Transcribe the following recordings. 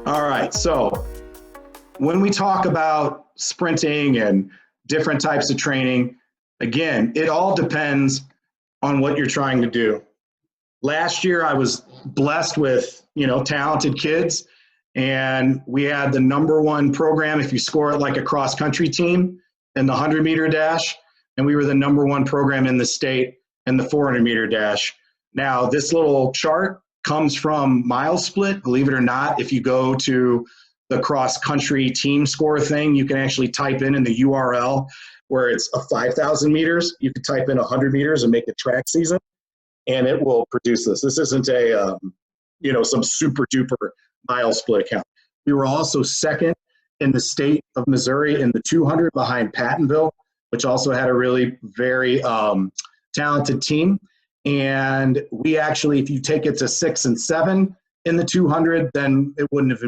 All right, so when we talk about sprinting and different types of training, again, it all depends on what you're trying to do. Last year, I was blessed with, talented kids, and we had the number one program if you score it like a cross-country team in the 100-meter dash, and we were the number one program in the state in the 400-meter dash. Now, this little chart comes from mile split. Believe it or not, if you go to the cross-country team score thing, you can actually type in the URL where it's a 5,000 meters. You could type in 100 meters and make it track season, and it will produce this. This isn't a, some super duper mile split account. We were also second in the state of Missouri in the 200 behind Pattonville, which also had a really very talented team. And we actually, if you take it to 6 and 7 in the 200, then it wouldn't have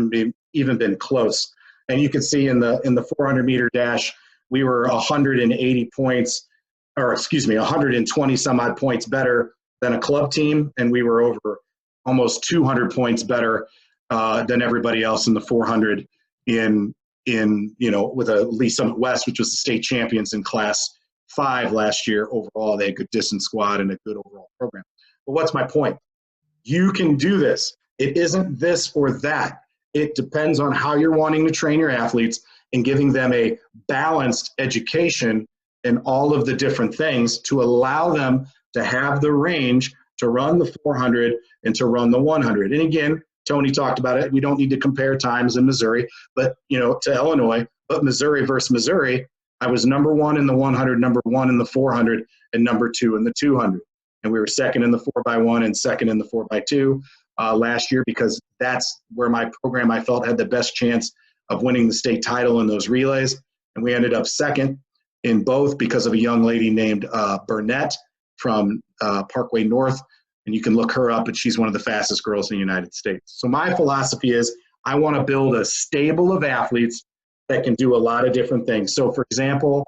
even been close. And you can see in the 400 meter dash, we were 180 points, or excuse me, 120 some odd points better than a club team, and we were over almost 200 points better than everybody else in the 400 with a Lee Summit West, which was the state champions in class 5 last year overall. They had a good distance squad and a good overall program. But what's my point? You can do this. It isn't this or that. It depends on how you're wanting to train your athletes and giving them a balanced education in all of the different things to allow them to have the range to run the 400 and to run the 100. And again, Tony talked about it. We don't need to compare times in Missouri, but to Illinois, but Missouri versus Missouri, I was number one in the 100, number one in the 400, and number 2 in the 200. And we were second in the 4x1 and second in the 4x2 last year, because that's where my program I felt had the best chance of winning the state title in those relays. And we ended up second in both because of a young lady named Burnett from Parkway North. And you can look her up, but she's one of the fastest girls in the United States. So my philosophy is I want to build a stable of athletes that can do a lot of different things. So for example,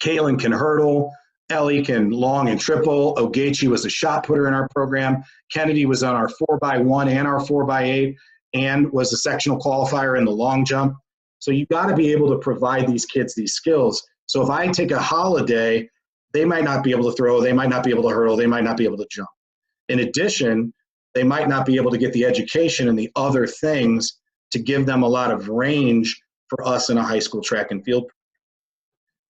Kaylin can hurdle, Ellie can long and triple, Ogechi was a shot putter in our program, Kennedy was on our 4x1 and our 4x8 and was a sectional qualifier in the long jump. So you got to be able to provide these kids these skills. So if I take a holiday, they might not be able to throw, they might not be able to hurdle, they might not be able to jump. In addition, they might not be able to get the education and the other things to give them a lot of range for us in a high school track and field.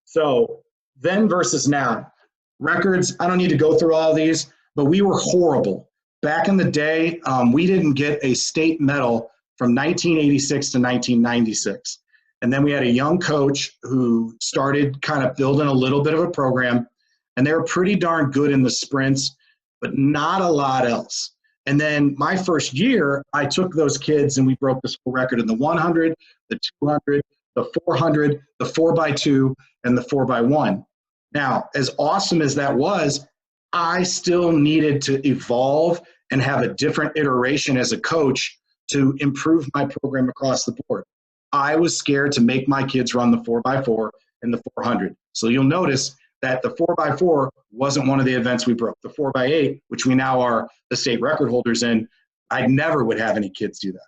So then versus now, records, I don't need to go through all of these, but we were horrible. Back in the day, we didn't get a state medal from 1986 to 1996. And then we had a young coach who started kind of building a little bit of a program, and they were pretty darn good in the sprints, but not a lot else. And then my first year, I took those kids and we broke the school record in the 100, the 200, the 400, the 4x2, and the 4x1. Now, as awesome as that was, I still needed to evolve and have a different iteration as a coach to improve my program across the board. I was scared to make my kids run the 4x4 and the 400. So you'll notice that the 4x4 wasn't one of the events we broke. The 4x8, which we now are the state record holders in, I never would have any kids do that.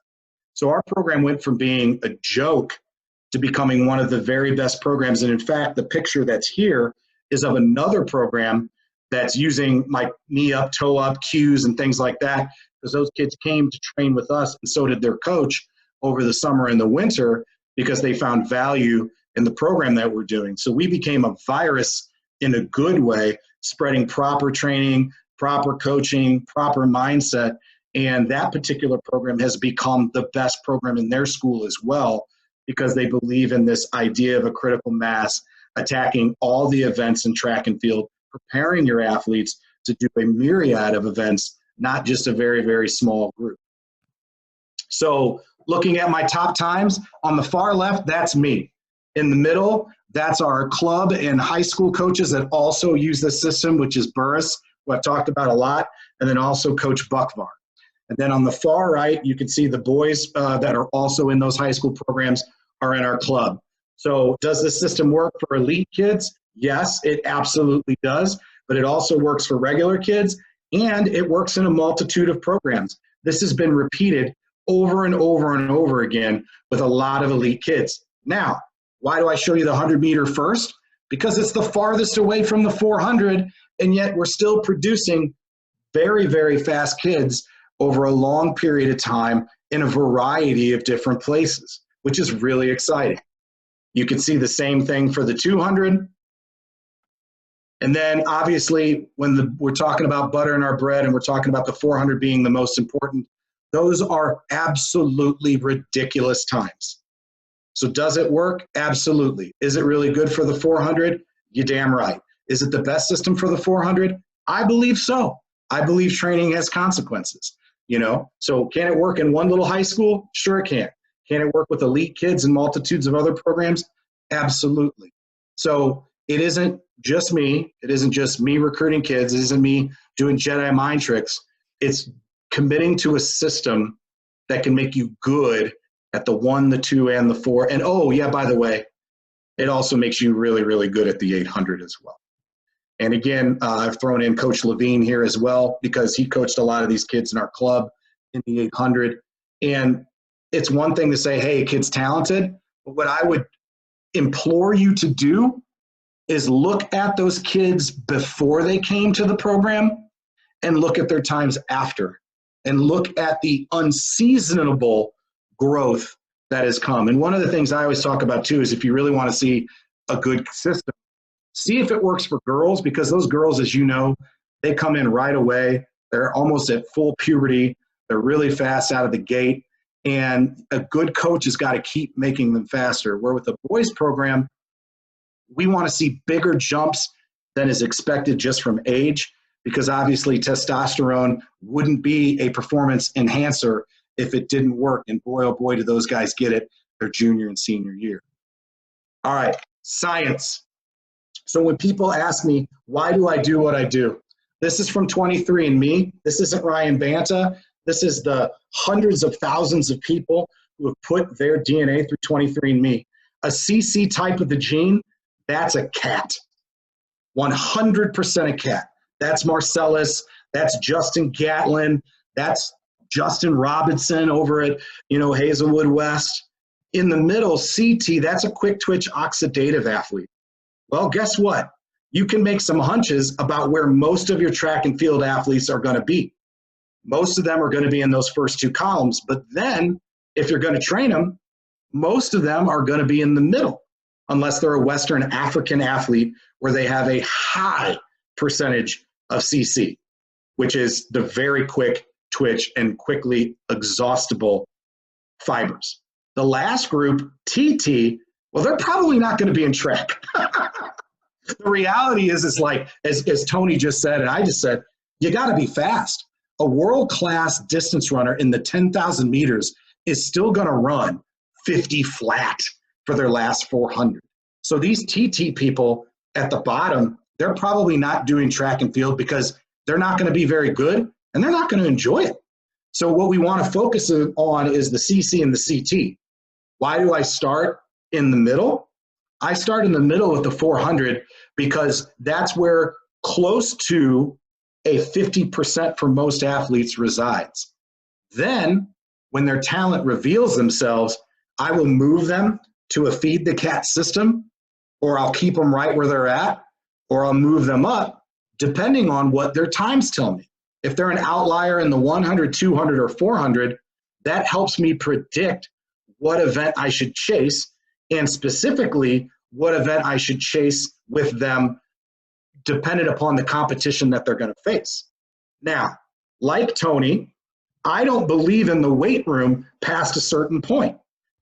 So our program went from being a joke to becoming one of the very best programs. And in fact, the picture that's here is of another program that's using my knee up, toe up cues and things like that, because those kids came to train with us, and so did their coach over the summer and the winter, because they found value in the program that we're doing. So we became a virus in a good way, spreading proper training, proper coaching, proper mindset. And that particular program has become the best program in their school as well, because they believe in this idea of a critical mass, attacking all the events in track and field, preparing your athletes to do a myriad of events, not just a very, very small group. So looking at my top times, on the far left, that's me. In the middle, that's our club and high school coaches that also use this system, which is Burris, who I've talked about a lot, and then also Coach Buckvar. And then on the far right, you can see the boys that are also in those high school programs are in our club. So does this system work for elite kids? Yes, it absolutely does, but it also works for regular kids, and it works in a multitude of programs. This has been repeated over and over and over again with a lot of elite kids. Now, why do I show you the 100-meter first? Because it's the farthest away from the 400, and yet we're still producing very, very fast kids over a long period of time in a variety of different places, which is really exciting. You can see the same thing for the 200. And then obviously when we're talking about butter in our bread and we're talking about the 400 being the most important, those are absolutely ridiculous times. So does it work? Absolutely. Is it really good for the 400? You're damn right. Is it the best system for the 400? I believe so. I believe training has consequences, you know? So can it work in one little high school? Sure it can. Can it work with elite kids and multitudes of other programs? Absolutely. So it isn't just me. It isn't just me recruiting kids. It isn't me doing Jedi mind tricks. It's committing to a system that can make you good at the 1, the 2, and the 4. And oh, yeah, by the way, it also makes you really, really good at the 800 as well. And again, I've thrown in Coach Levine here as well because he coached a lot of these kids in our club in the 800. And it's one thing to say, hey, a kid's talented. But what I would implore you to do is look at those kids before they came to the program and look at their times after and look at the unseasonable growth that has come. And one of the things I always talk about too is if you really want to see a good system, see if it works for girls, because those girls, as you know, they come in right away. They're almost at full puberty. They're really fast out of the gate. And a good coach has got to keep making them faster. Where with the boys program, we want to see bigger jumps than is expected just from age, because obviously testosterone wouldn't be a performance enhancer if it didn't work. And boy, oh boy, do those guys get it their junior and senior year. All right, science. So when people ask me, why do I do what I do? This is from 23andMe. This isn't Ryan Banta. This is the hundreds of thousands of people who have put their DNA through 23andMe. A CC type of the gene, that's a cat. 100% a cat. That's Marcellus. That's Justin Gatlin. That's Justin Robinson over at, Hazelwood West. In the middle, CT, that's a quick twitch oxidative athlete. Well, guess what? You can make some hunches about where most of your track and field athletes are going to be. Most of them are going to be in those first two columns. But then, if you're going to train them, most of them are going to be in the middle, unless they're a Western African athlete where they have a high percentage of CC, which is the very quick twitch and quickly exhaustible fibers. The last group, TT, well, they're probably not going to be in track. The reality is, it's like, as Tony just said, and I just said, you got to be fast. A world-class distance runner in the 10,000 meters is still going to run 50 flat for their last 400. So these TT people at the bottom, they're probably not doing track and field because they're not going to be very good and they're not going to enjoy it. So what we want to focus on is the CC and the CT. Why do I start in the middle? I start in the middle with the 400 because that's where close to a 50% for most athletes resides. Then, when their talent reveals themselves, I will move them to a feed the cat system, or I'll keep them right where they're at, or I'll move them up, depending on what their times tell me. If they're an outlier in the 100, 200, or 400, that helps me predict what event I should chase, and specifically what event I should chase with them dependent upon the competition that they're going to face. Now, like Tony, I don't believe in the weight room past a certain point.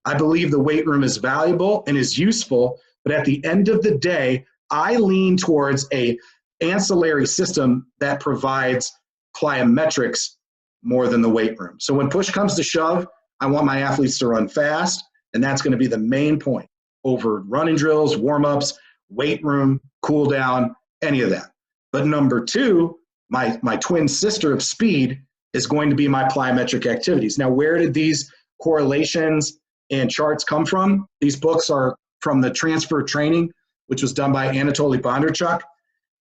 I believe the weight room is valuable and is useful, but at the end of the day, I lean towards a ancillary system that provides plyometrics more than the weight room. So when push comes to shove, I want my athletes to run fast, and that's going to be the main point over running drills, warm-ups, weight room, cool down, any of that. But number two, my twin sister of speed is going to be my plyometric activities. Now, where did these correlations and charts come from? These books are from the Transfer Training, which was done by Anatoly Bondarchuk.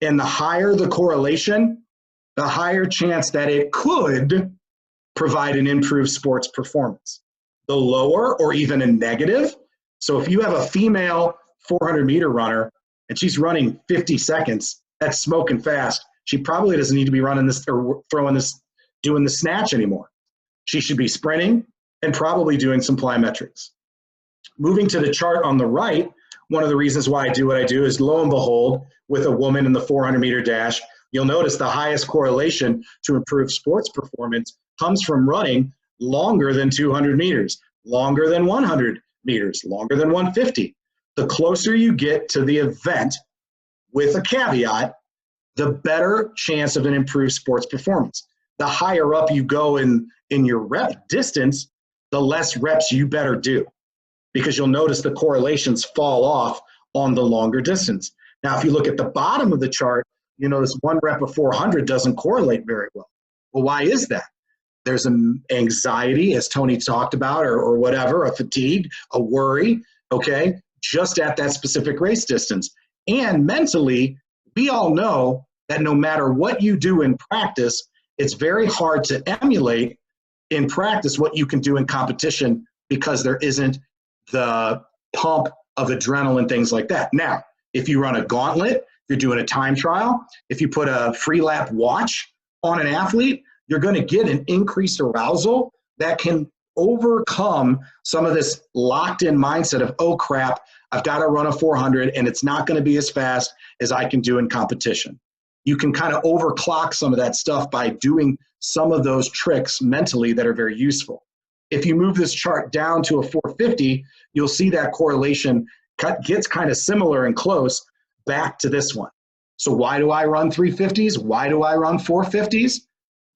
And the higher the correlation, the higher chance that it could provide an improved sports performance. The lower or even a negative. So if you have a female 400-meter runner and she's running 50 seconds, that's smoking fast. She probably doesn't need to be running this or doing the snatch anymore. She should be sprinting and probably doing some plyometrics. Moving to the chart on the right, one of the reasons why I do what I do is, lo and behold, with a woman in the 400-meter dash, you'll notice the highest correlation to improve sports performance comes from running longer than 200 meters, longer than 100 meters, longer than 150. The closer you get to the event, with a caveat, the better chance of an improved sports performance. The higher up you go in your rep distance, the less reps you better do, because you'll notice the correlations fall off on the longer distance. Now, if you look at the bottom of the chart, you notice 1 rep of 400 doesn't correlate very well. Well, why is that? There's an anxiety, as Tony talked about, or whatever, a fatigue, a worry, okay, just at that specific race distance. And mentally, we all know that no matter what you do in practice, it's very hard to emulate in practice what you can do in competition, because there isn't the pump of adrenaline, things like that. Now, if you run a gauntlet, if you're doing a time trial, if you put a free lap watch on an athlete, you're going to get an increased arousal that can overcome some of this locked-in mindset of, oh crap, I've got to run a 400 and it's not going to be as fast as I can do in competition. You can kind of overclock some of that stuff by doing some of those tricks mentally that are very useful. If you move this chart down to a 450, you'll see that correlation gets kind of similar and close back to this one. So why do I run 350s? Why do I run 450s?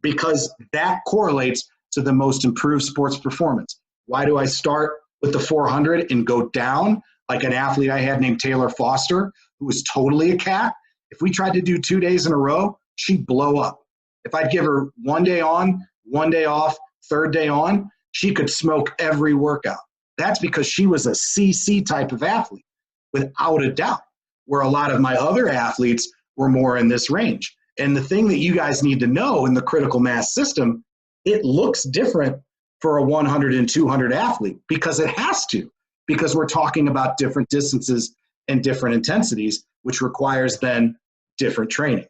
Because that correlates to the most improved sports performance. Why do I start with the 400 and go down like an athlete I had named Taylor Foster, who was totally a cat? If we tried to do 2 days in a row, she'd blow up. If I'd give her 1 day on, 1 day off, 3rd day on, she could smoke every workout. That's because she was a CC type of athlete, without a doubt, where a lot of my other athletes were more in this range. And the thing that you guys need to know in the critical mass system, it looks different for a 100 and 200 athlete, because it has to, because we're talking about different distances and different intensities, which requires then different training.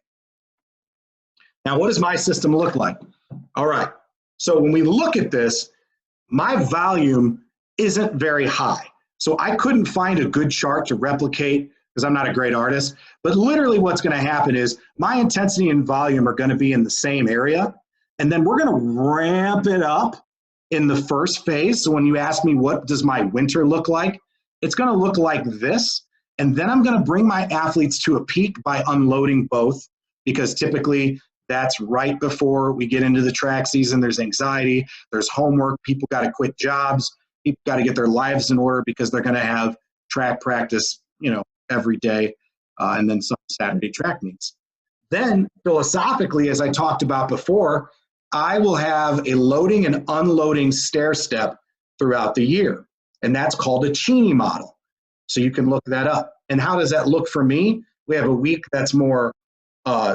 Now, what does my system look like? All right, so when we look at this, my volume isn't very high. So I couldn't find a good chart to replicate, because I'm not a great artist, but literally what's going to happen is my intensity and volume are going to be in the same area, and then we're going to ramp it up in the first phase. So when you ask me what does my winter look like, it's going to look like this, and then I'm going to bring my athletes to a peak by unloading both, because typically that's right before we get into the track season. There's anxiety, there's homework, people got to quit jobs, people got to get their lives in order because they're going to have track practice, every day, and then some Saturday track meets. Then philosophically, as I talked about before, I will have a loading and unloading stair step throughout the year, and that's called a Cheney model. So you can look that up. And how does that look for me? We have a week that's more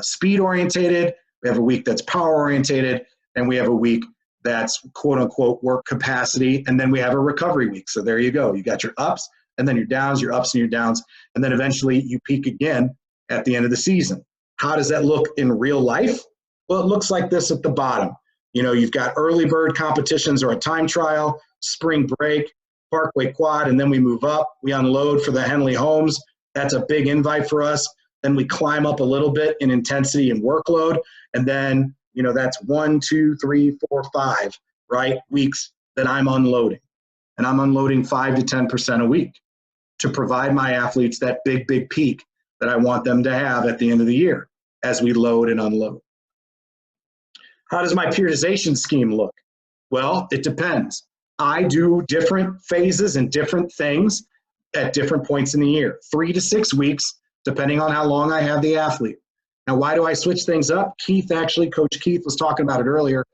speed orientated, we have a week that's power orientated, and we have a week that's quote unquote work capacity, and then we have a recovery week. So there you go. You got your ups and then your downs, your ups and your downs, and then eventually you peak again at the end of the season. How does that look in real life? Well, it looks like this at the bottom. You've got early bird competitions or a time trial, spring break, Parkway Quad, and then we move up. We unload for the Henley Homes. That's a big invite for us. Then we climb up a little bit in intensity and workload. And then, that's 1, 2, 3, 4, 5, right, weeks that I'm unloading. And I'm unloading 5 to 10% a week to provide my athletes that big, big peak that I want them to have at the end of the year as we load and unload. How does my periodization scheme look? Well, it depends. I do different phases and different things at different points in the year, 3 to 6 weeks, depending on how long I have the athlete. Now, why do I switch things up? Coach Keith was talking about it earlier.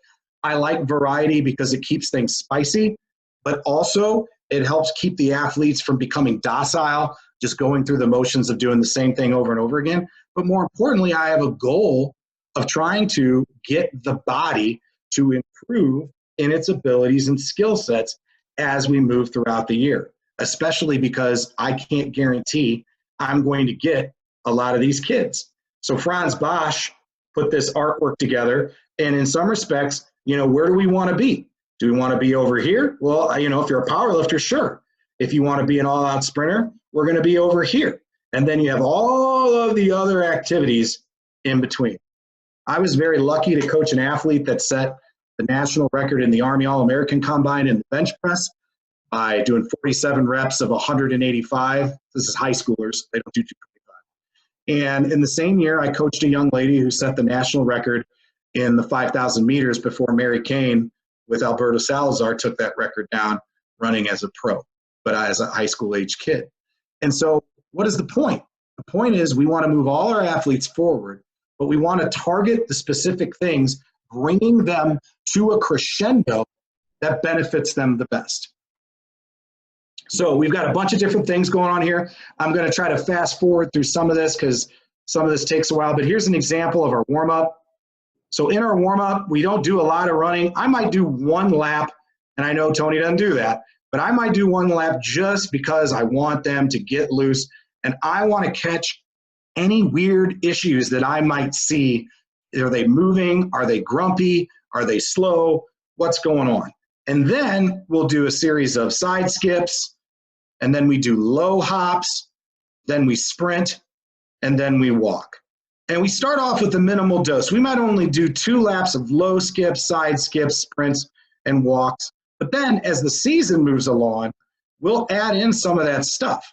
I like variety because it keeps things spicy, but also it helps keep the athletes from becoming docile, just going through the motions of doing the same thing over and over again. But more importantly, I have a goal of trying to get the body to improve in its abilities and skill sets as we move throughout the year, especially because I can't guarantee I'm going to get a lot of these kids. So Franz Bosch put this artwork together, and in some respects, where do we want to be? Do we want to be over here? Well, if you're a power lifter, sure. If you want to be an all-out sprinter, we're going to be over here. And then you have all of the other activities in between. I was very lucky to coach an athlete that set the national record in the Army All-American Combine in the bench press by doing 47 reps of 185. This is high schoolers. They don't do 225. And in the same year, I coached a young lady who set the national record in the 5,000 meters before Mary Kane with Alberto Salazar took that record down running as a pro, but as a high school age kid. And so what is the point? The point is we want to move all our athletes forward, but we want to target the specific things, bringing them to a crescendo that benefits them the best. So we've got a bunch of different things going on here. I'm going to try to fast forward through some of this because some of this takes a while, but here's an example of our warm-up. So in our warm-up, we don't do a lot of running. I might do one lap, and I know Tony doesn't do that, but I might do one lap just because I want them to get loose, and I want to catch any weird issues that I might see. Are they moving? Are they grumpy? Are they slow? What's going on? And then we'll do a series of side skips, and then we do low hops, then we sprint, and then we walk. And we start off with a minimal dose. We might only do 2 laps of low skips, side skips, sprints, and walks. But then as the season moves along, we'll add in some of that stuff.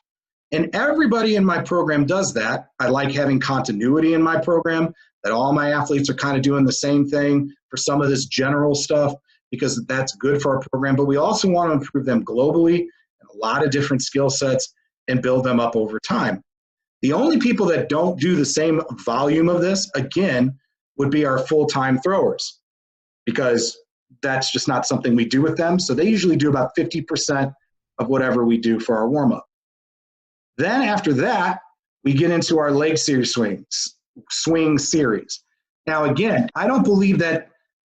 And everybody in my program does that. I like having continuity in my program, that all my athletes are kind of doing the same thing for some of this general stuff, because that's good for our program. But we also want to improve them globally and a lot of different skill sets and build them up over time. The only people that don't do the same volume of this, again, would be our full-time throwers, because that's just not something we do with them. So they usually do about 50% of whatever we do for our warm-up. Then after that, we get into our leg series swing series. Now, again, I don't believe that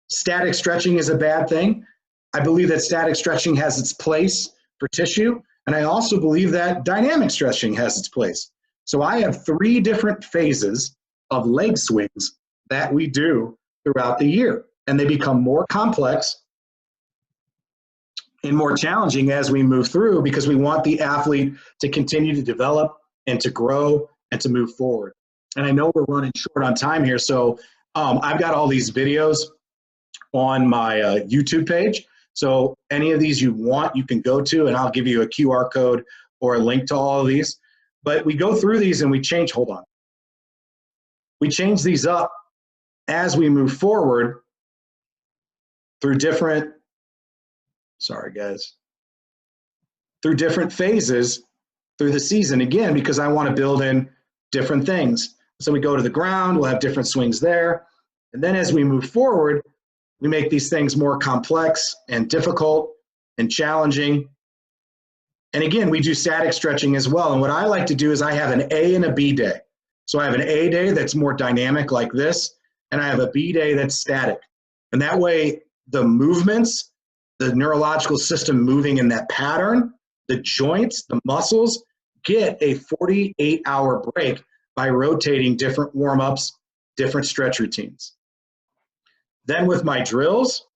static stretching is a bad thing. I believe that static stretching has its place for tissue, and I also believe that dynamic stretching has its place. So I have 3 different phases of leg swings that we do throughout the year, and they become more complex and more challenging as we move through, because we want the athlete to continue to develop and to grow and to move forward. And I know we're running short on time here, so I've got all these videos on my YouTube page. So any of these you want, you can go to, and I'll give you a QR code or a link to all of these. But we go through these and we change, we change these up as we move forward through different, through different phases through the season, again, because I want to build in different things. So we go to the ground, we'll have different swings there. And then as we move forward, we make these things more complex and difficult and challenging. And again, we do static stretching as well. And what I like to do is I have an A and a B day. So I have an A day that's more dynamic like this, and I have a B day that's static. And that way, the movements, the neurological system moving in that pattern, the joints, the muscles, get a 48-hour break by rotating different warm-ups, different stretch routines. Then with my drills,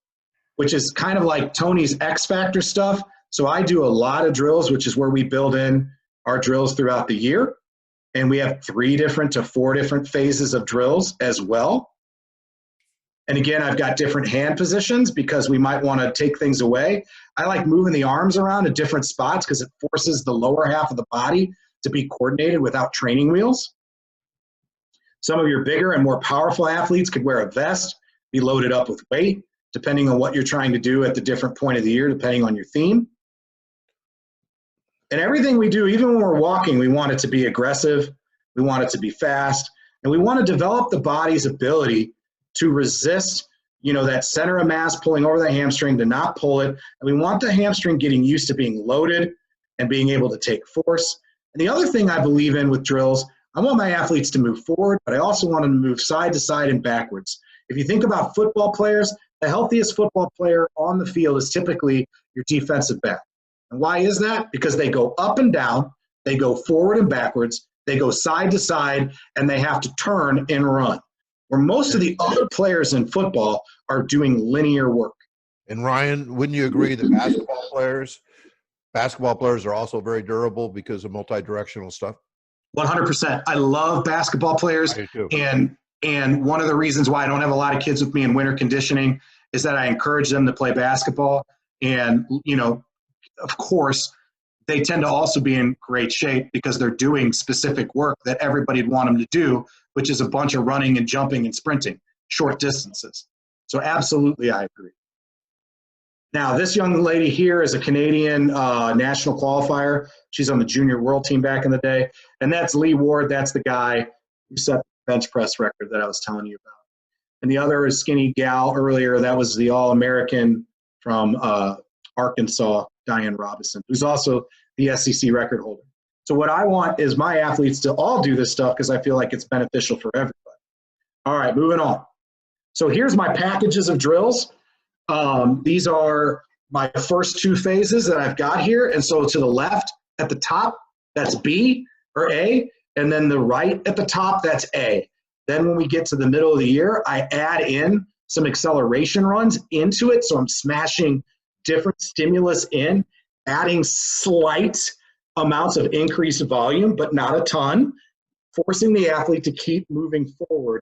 which is kind of like Tony's X Factor stuff, so I do a lot of drills, which is where we build in our drills throughout the year. And we have 3 different to 4 different phases of drills as well. And again, I've got different hand positions because we might want to take things away. I like moving the arms around at different spots because it forces the lower half of the body to be coordinated without training wheels. Some of your bigger and more powerful athletes could wear a vest, be loaded up with weight, depending on what you're trying to do at the different point of the year, depending on your theme. And everything we do, even when we're walking, we want it to be aggressive, we want it to be fast, and we want to develop the body's ability to resist, that center of mass pulling over the hamstring, to not pull it. And we want the hamstring getting used to being loaded and being able to take force. And the other thing I believe in with drills, I want my athletes to move forward, but I also want them to move side to side and backwards. If you think about football players, The healthiest football player on the field is typically your defensive back. And why is that? Because they go up and down, they go forward and backwards, they go side to side, and they have to turn and run. Where most of the other players in football are doing linear work. And Ryan, wouldn't you agree that basketball players are also very durable because of multi-directional stuff? 100%. I love basketball players. I do too. And one of the reasons why I don't have a lot of kids with me in winter conditioning is that I encourage them to play basketball. And, you know, of course, they tend to also be in great shape because they're doing specific work that everybody'd want them to do, which is a bunch of running and jumping and sprinting, short distances. So absolutely, I agree. Now, this young lady here is a Canadian national qualifier. She's on the junior world team back in the day. And that's Lee Ward. That's the guy who set the bench press record that I was telling you about. And the other is skinny gal earlier. That was the All-American from Arkansas, Diane Robinson, who's also the SEC record holder. So what I want is my athletes to all do this stuff because I feel like it's beneficial for everybody. All right, moving on. So here's my packages of drills. These are my first two phases that I've got here. And so to the left at the top, that's B or A. And then the right at the top, that's A. Then when we get to the middle of the year, I add in some acceleration runs into it. So I'm smashing different stimulus in, adding slight amounts of increased volume, but not a ton, forcing the athlete to keep moving forward,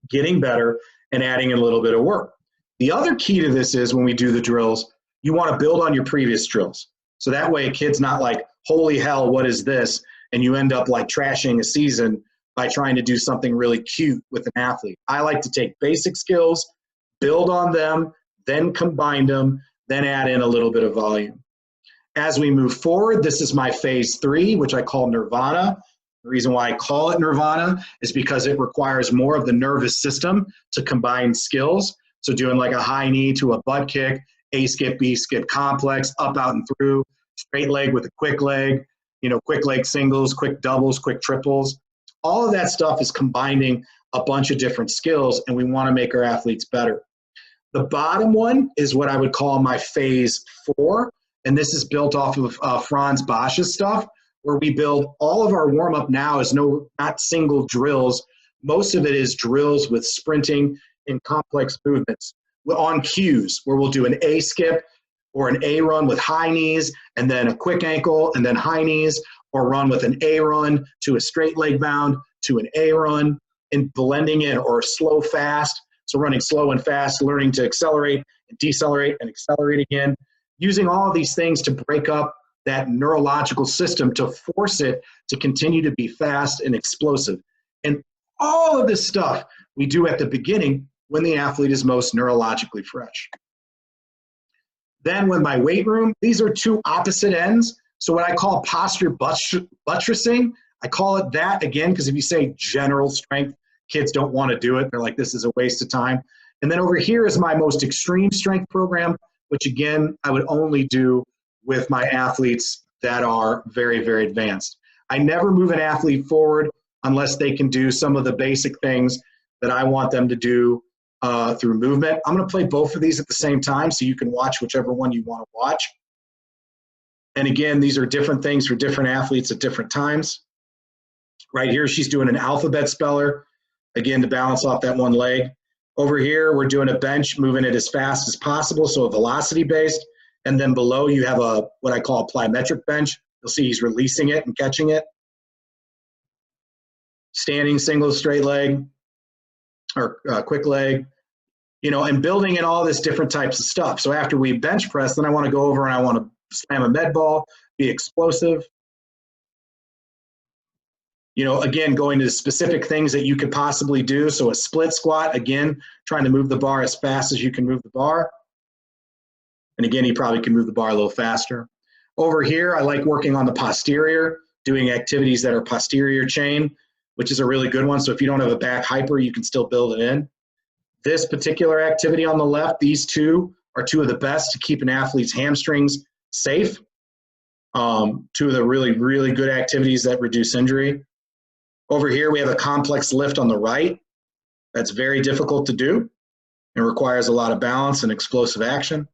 getting better, and adding in a little bit of work. The other key to this is when we do the drills, you want to build on your previous drills. So that way a kid's not like, holy hell, what is this? And you end up like trashing a season by trying to do something really cute with an athlete. I like to take basic skills, build on them, then combine them, then add in a little bit of volume. As we move forward, this is my phase 3, which I call Nirvana. The reason why I call it Nirvana is because it requires more of the nervous system to combine skills. So doing like a high knee to a butt kick, A skip, B skip complex, up, out, and through, straight leg with a quick leg, you know, quick leg singles, quick doubles, quick triples. All of that stuff is combining a bunch of different skills, and we want to make our athletes better. The bottom one is what I would call my phase 4, and this is built off of Franz Bosch's stuff, where we build all of our warm-up now is not single drills. Most of it is drills with sprinting and complex movements on cues, where we'll do an A skip or an A run with high knees, and then a quick ankle, and then high knees, or run with an A run to a straight leg bound to an A run, and blending in, or slow fast. So running slow and fast, learning to accelerate and decelerate and accelerate again, using all of these things to break up that neurological system to force it to continue to be fast and explosive. And all of this stuff we do at the beginning when the athlete is most neurologically fresh. Then with my weight room, these are two opposite ends. So what I call posture buttressing, I call it that again, because if you say general strength, kids don't want to do it. They're like, this is a waste of time. And then over here is my most extreme strength program, which again, I would only do with my athletes that are very, very advanced. I never move an athlete forward unless they can do some of the basic things that I want them to do through movement. I'm going to play both of these at the same time so you can watch whichever one you want to watch. And again, these are different things for different athletes at different times. Right here, she's doing an alphabet speller, again, to balance off that one leg. Over here, we're doing a bench, moving it as fast as possible, so velocity-based. And then below, you have a what I call a plyometric bench. You'll see he's releasing it and catching it. Standing single straight leg or quick leg, you know, and building in all this different types of stuff. So after we bench press, then I want to go over and I want to slam a med ball, be explosive. You know, again, going to specific things that you could possibly do. So a split squat, again, trying to move the bar as fast as you can move the bar. And again, you probably can move the bar a little faster. Over here, I like working on the posterior, doing activities that are posterior chain, which is a really good one. So if you don't have a back hyper, you can still build it in. This particular activity on the left, these two are two of the best to keep an athlete's hamstrings safe. Two of the really, really good activities that reduce injury. Over here, we have a complex lift on the right. That's very difficult to do. and requires a lot of balance and explosive action.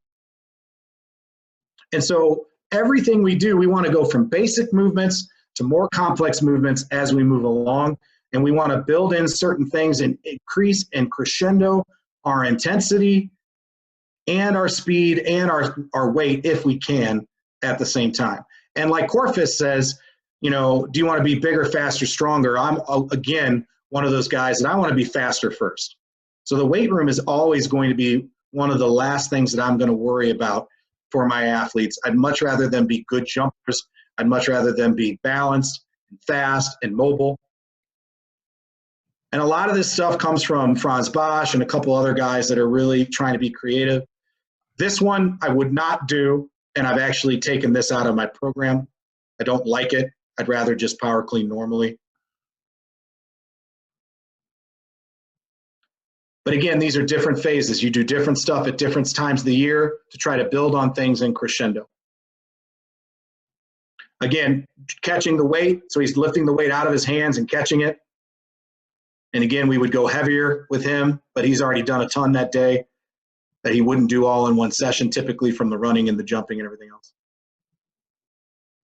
And so everything we do, we want to go from basic movements to more complex movements as we move along. And we want to build in certain things and increase and crescendo our intensity and our speed and our weight if we can at the same time. And like Corfus says, you know, do you want to be bigger, faster, stronger? I'm, again, one of those guys that I want to be faster first. So the weight room is always going to be one of the last things that I'm going to worry about for my athletes. I'd much rather them be good jumpers. I'd much rather them be balanced and fast and mobile. And a lot of this stuff comes from Franz Bosch and a couple other guys that are really trying to be creative. This one I would not do, and I've actually taken this out of my program. I don't like it. I'd rather just power clean normally. But again, these are different phases. You do different stuff at different times of the year to try to build on things in crescendo. Again, catching the weight, so he's lifting the weight out of his hands and catching it. And again, we would go heavier with him, but he's already done a ton that day that he wouldn't do all in one session, typically from the running and the jumping and everything else.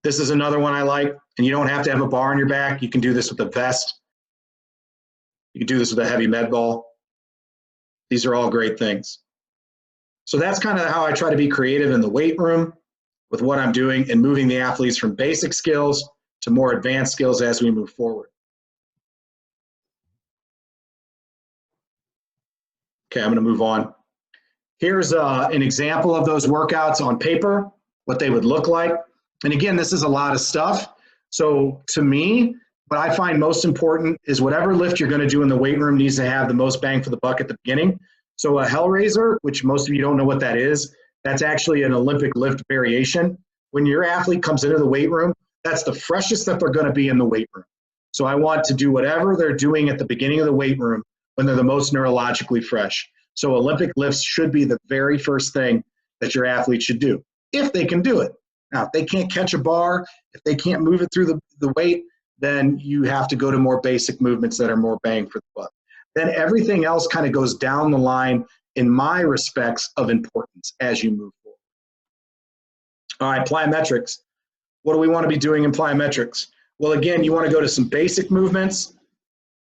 This is another one I like, and you don't have to have a bar on your back. You can do this with a vest. You can do this with a heavy med ball. These are all great things. So that's kind of how I try to be creative in the weight room with what I'm doing and moving the athletes from basic skills to more advanced skills as we move forward. Okay, I'm going to move on. Here's an example of those workouts on paper, what they would look like. And again, this is a lot of stuff. So to me, what I find most important is whatever lift you're going to do in the weight room needs to have the most bang for the buck at the beginning. So a Hellraiser, which most of you don't know what that is, that's actually an Olympic lift variation. When your athlete comes into the weight room, that's the freshest that they're going to be in the weight room. So I want to do whatever they're doing at the beginning of the weight room when they're the most neurologically fresh. So Olympic lifts should be the very first thing that your athlete should do, if they can do it. Now, if they can't catch a bar, if they can't move it through the weight, then you have to go to more basic movements that are more bang for the buck. Then everything else kind of goes down the line in my respects of importance as you move forward. All right, plyometrics. What do we want to be doing in plyometrics? Well, again, you want to go to some basic movements,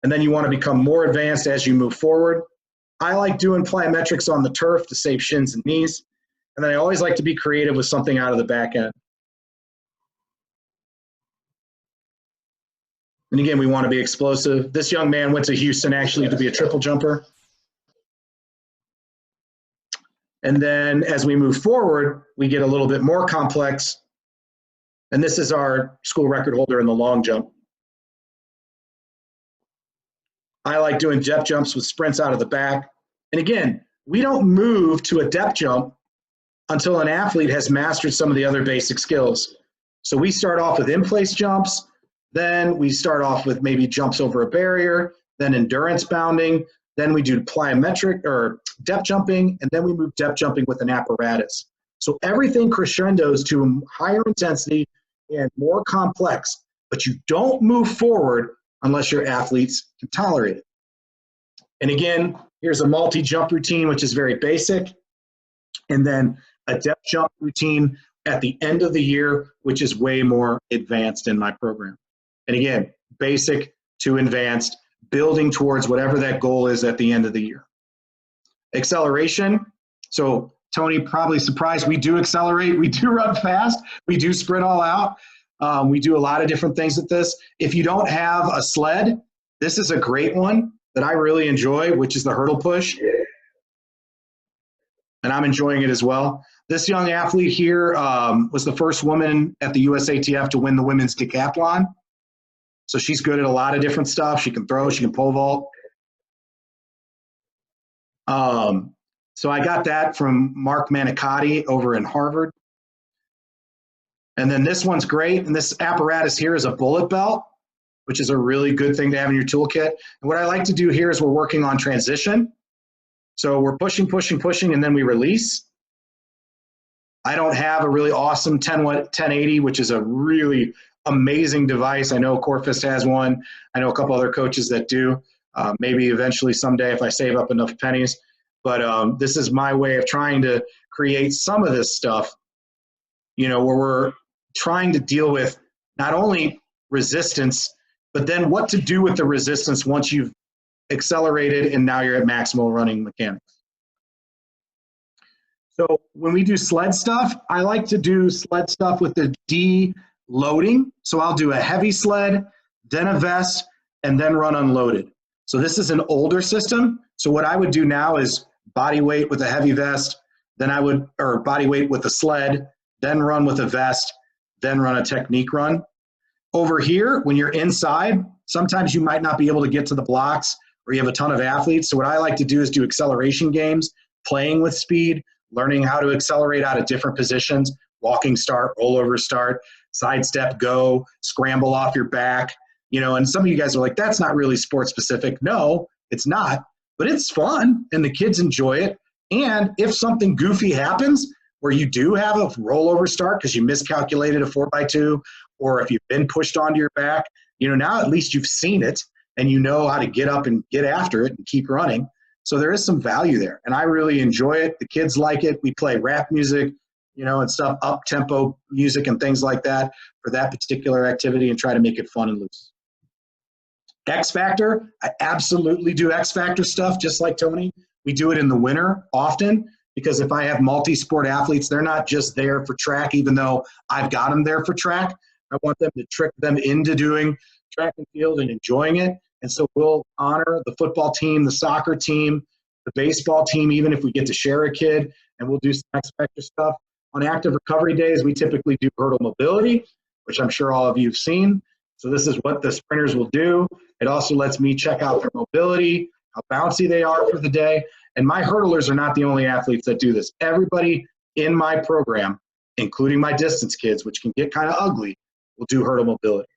and then you want to become more advanced as you move forward. I like doing plyometrics on the turf to save shins and knees, and then I always like to be creative with something out of the back end. And again, we want to be explosive. This young man went to Houston actually to be a triple jumper. And then as we move forward, we get a little bit more complex. And this is our school record holder in the long jump. I like doing depth jumps with sprints out of the back. And again, we don't move to a depth jump until an athlete has mastered some of the other basic skills. So we start off with in-place jumps. Then we start off with maybe jumps over a barrier, then endurance bounding, then we do plyometric or depth jumping, and then we move depth jumping with an apparatus. So everything crescendos to higher intensity and more complex, but you don't move forward unless your athletes can tolerate it. And again, here's a multi-jump routine, which is very basic, and then a depth jump routine at the end of the year, which is way more advanced in my program. And again, basic to advanced, building towards whatever that goal is at the end of the year. Acceleration. So Tony, probably surprised, we do accelerate, we do run fast, we do sprint all out. We do a lot of different things with this. If you don't have a sled, this is a great one that I really enjoy, which is the hurdle push. And I'm enjoying it as well. This young athlete here was the first woman at the USATF to win the women's decathlon. So she's good at a lot of different stuff. She can throw, she can pole vault. So I got that from Mark Manicotti over in Harvard. And then this one's great. And this apparatus here is a bullet belt, which is a really good thing to have in your toolkit. And what I like to do here is we're working on transition. So we're pushing, pushing, pushing, and then we release. I don't have a really awesome 1080, which is a really amazing device. I know Corfist has one. I know a couple other coaches that do. Maybe eventually someday if I save up enough pennies. But this is my way of trying to create some of this stuff, you know, where we're trying to deal with not only resistance, but then what to do with the resistance once you've accelerated and now you're at maximal running mechanics. So when we do sled stuff, I like to do sled stuff with the de-loading. So I'll do a heavy sled, then a vest, and then run unloaded. So this is an older system. So what I would do now is body weight with a heavy vest, then I would, or body weight with a sled, then run with a vest, then run a technique run. Over here, when you're inside, sometimes you might not be able to get to the blocks or you have a ton of athletes. So what I like to do is do acceleration games, playing with speed, learning how to accelerate out of different positions, walking start, rollover start, sidestep, go, scramble off your back. You know, and some of you guys are like, that's not really sport specific. No, it's not, but it's fun and the kids enjoy it. And if something goofy happens where you do have a rollover start because you miscalculated a 4x2, or if you've been pushed onto your back, you know, now at least you've seen it and you know how to get up and get after it and keep running. So there is some value there. And I really enjoy it. The kids like it. We play rap music, you know, and stuff, up-tempo music and things like that for that particular activity and try to make it fun and loose. X Factor, I absolutely do X Factor stuff just like Tony. We do it in the winter often because if I have multi-sport athletes, they're not just there for track, even though I've got them there for track. I want them to trick them into doing track and field and enjoying it. And so we'll honor the football team, the soccer team, the baseball team, even if we get to share a kid, and we'll do some X Factor stuff. On active recovery days, we typically do hurdle mobility, which I'm sure all of you have seen. So this is what the sprinters will do. It also lets me check out their mobility, how bouncy they are for the day. And my hurdlers are not the only athletes that do this. Everybody in my program, including my distance kids, which can get kind of ugly, will do hurdle mobility.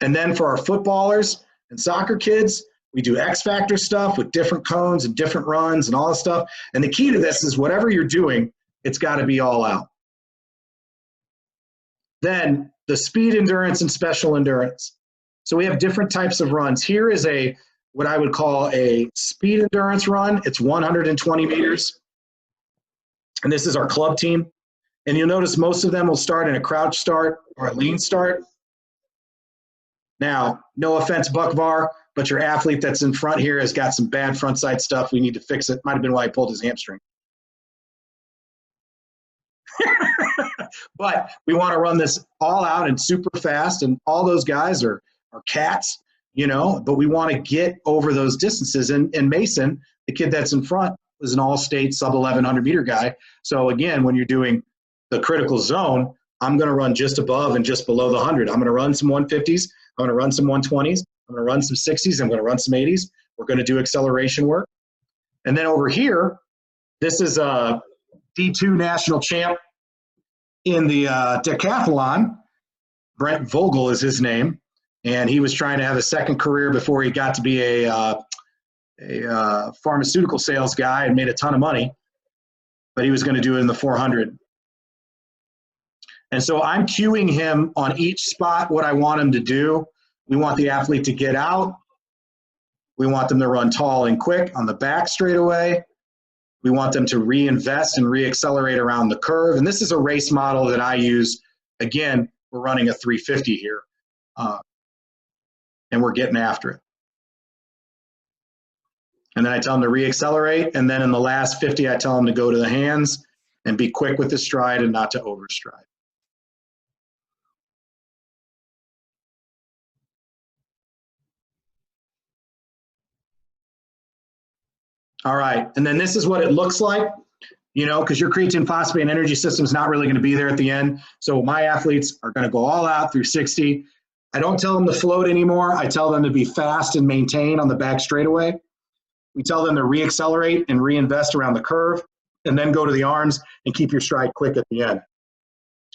And then for our footballers and soccer kids, we do X Factor stuff with different cones and different runs and all this stuff. And the key to this is whatever you're doing, it's got to be all out. Then the speed endurance and special endurance. So we have different types of runs. Here is a what I would call a speed endurance run. It's 120 meters. And this is our club team. And you'll notice most of them will start in a crouch start or a lean start. Now, no offense, Buckvar, but your athlete that's in front here has got some bad front side stuff. We need to fix it. Might have been why he pulled his hamstring. But we want to run this all out and super fast, and all those guys are cats, you know, but we want to get over those distances. And Mason, the kid that's in front, is an all-state sub 1100 meter guy. So again, when you're doing the critical zone, I'm going to run just above and just below the 100. I'm going to run some 150s. I'm going to run some 120s. I'm going to run some 60s. I'm going to run some 80s. We're going to do acceleration work. And then over here, this is a D2 national champ in the decathlon. Brent Vogel is his name. And he was trying to have a second career before he got to be a pharmaceutical sales guy and made a ton of money. But he was going to do it in the 400. And so I'm cueing him on each spot what I want him to do. We want the athlete to get out. We want them to run tall and quick on the back straightaway. We want them to reinvest and reaccelerate around the curve. And this is a race model that I use. Again, we're running a 350 here. And we're getting after it. And then I tell them to reaccelerate. And then in the last 50, I tell them to go to the hands and be quick with the stride and not to overstride. All right, and then this is what it looks like, you know, because your creatine phosphate and energy system is not really going to be there at the end. So my athletes are going to go all out through 60. I don't tell them to float anymore. I tell them to be fast and maintain on the back straightaway. We tell them to reaccelerate and reinvest around the curve, and then go to the arms and keep your stride quick at the end.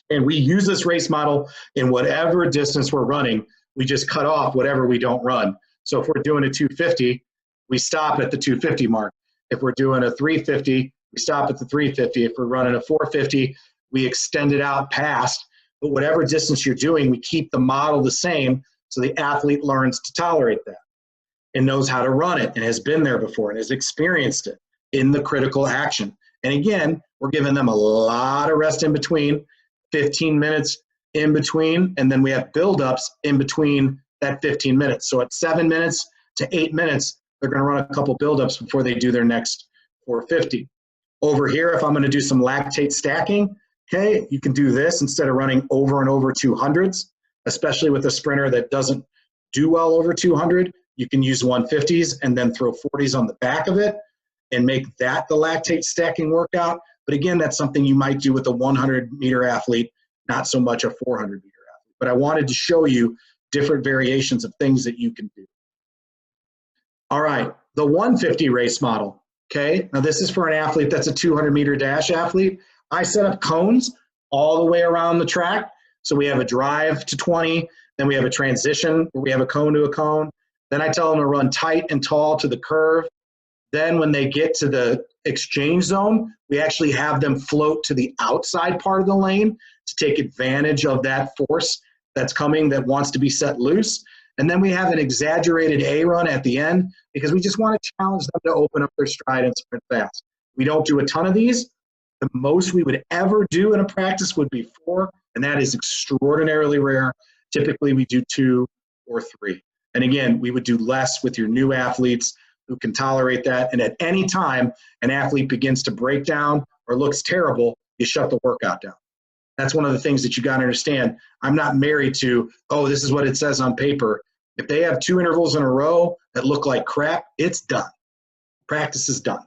And we use this race model in whatever distance we're running. We just cut off whatever we don't run. So if we're doing a 250, we stop at the 250 mark. If we're doing a 350, we stop at the 350. If we're running a 450, we extend it out past. But whatever distance you're doing, we keep the model the same so the athlete learns to tolerate that and knows how to run it and has been there before and has experienced it. in the critical action. And again, we're giving them a lot of rest in between, 15 minutes in between, and then we have buildups in between that 15 minutes. So at 7 minutes to 8 minutes, they're going to run a couple buildups before they do their next 450. Over here, if I'm going to do some lactate stacking, okay, you can do this instead of running over and over 200s, especially with a sprinter that doesn't do well over 200. You can use 150s and then throw 40s on the back of it and make that the lactate stacking workout. But again, that's something you might do with a 100-meter athlete, not so much a 400-meter athlete. But I wanted to show you different variations of things that you can do. All right, the 150 race model. Okay, now this is for an athlete that's a 200-meter dash athlete. I set up cones all the way around the track. So we have a drive to 20, then we have a transition where we have a cone to a cone. Then I tell them to run tight and tall to the curve. Then when they get to the exchange zone, we actually have them float to the outside part of the lane to take advantage of that force that's coming that wants to be set loose. And then we have an exaggerated A run at the end because we just want to challenge them to open up their stride and sprint fast. We don't do a ton of these. The most we would ever do in a practice would be 4, and that is extraordinarily rare. Typically, we do 2 or 3. And again, we would do less with your new athletes who can tolerate that. And at any time an athlete begins to break down or looks terrible, you shut the workout down. That's one of the things that you got to understand. I'm not married to, oh, this is what it says on paper. If they have 2 intervals in a row that look like crap, it's done. Practice is done.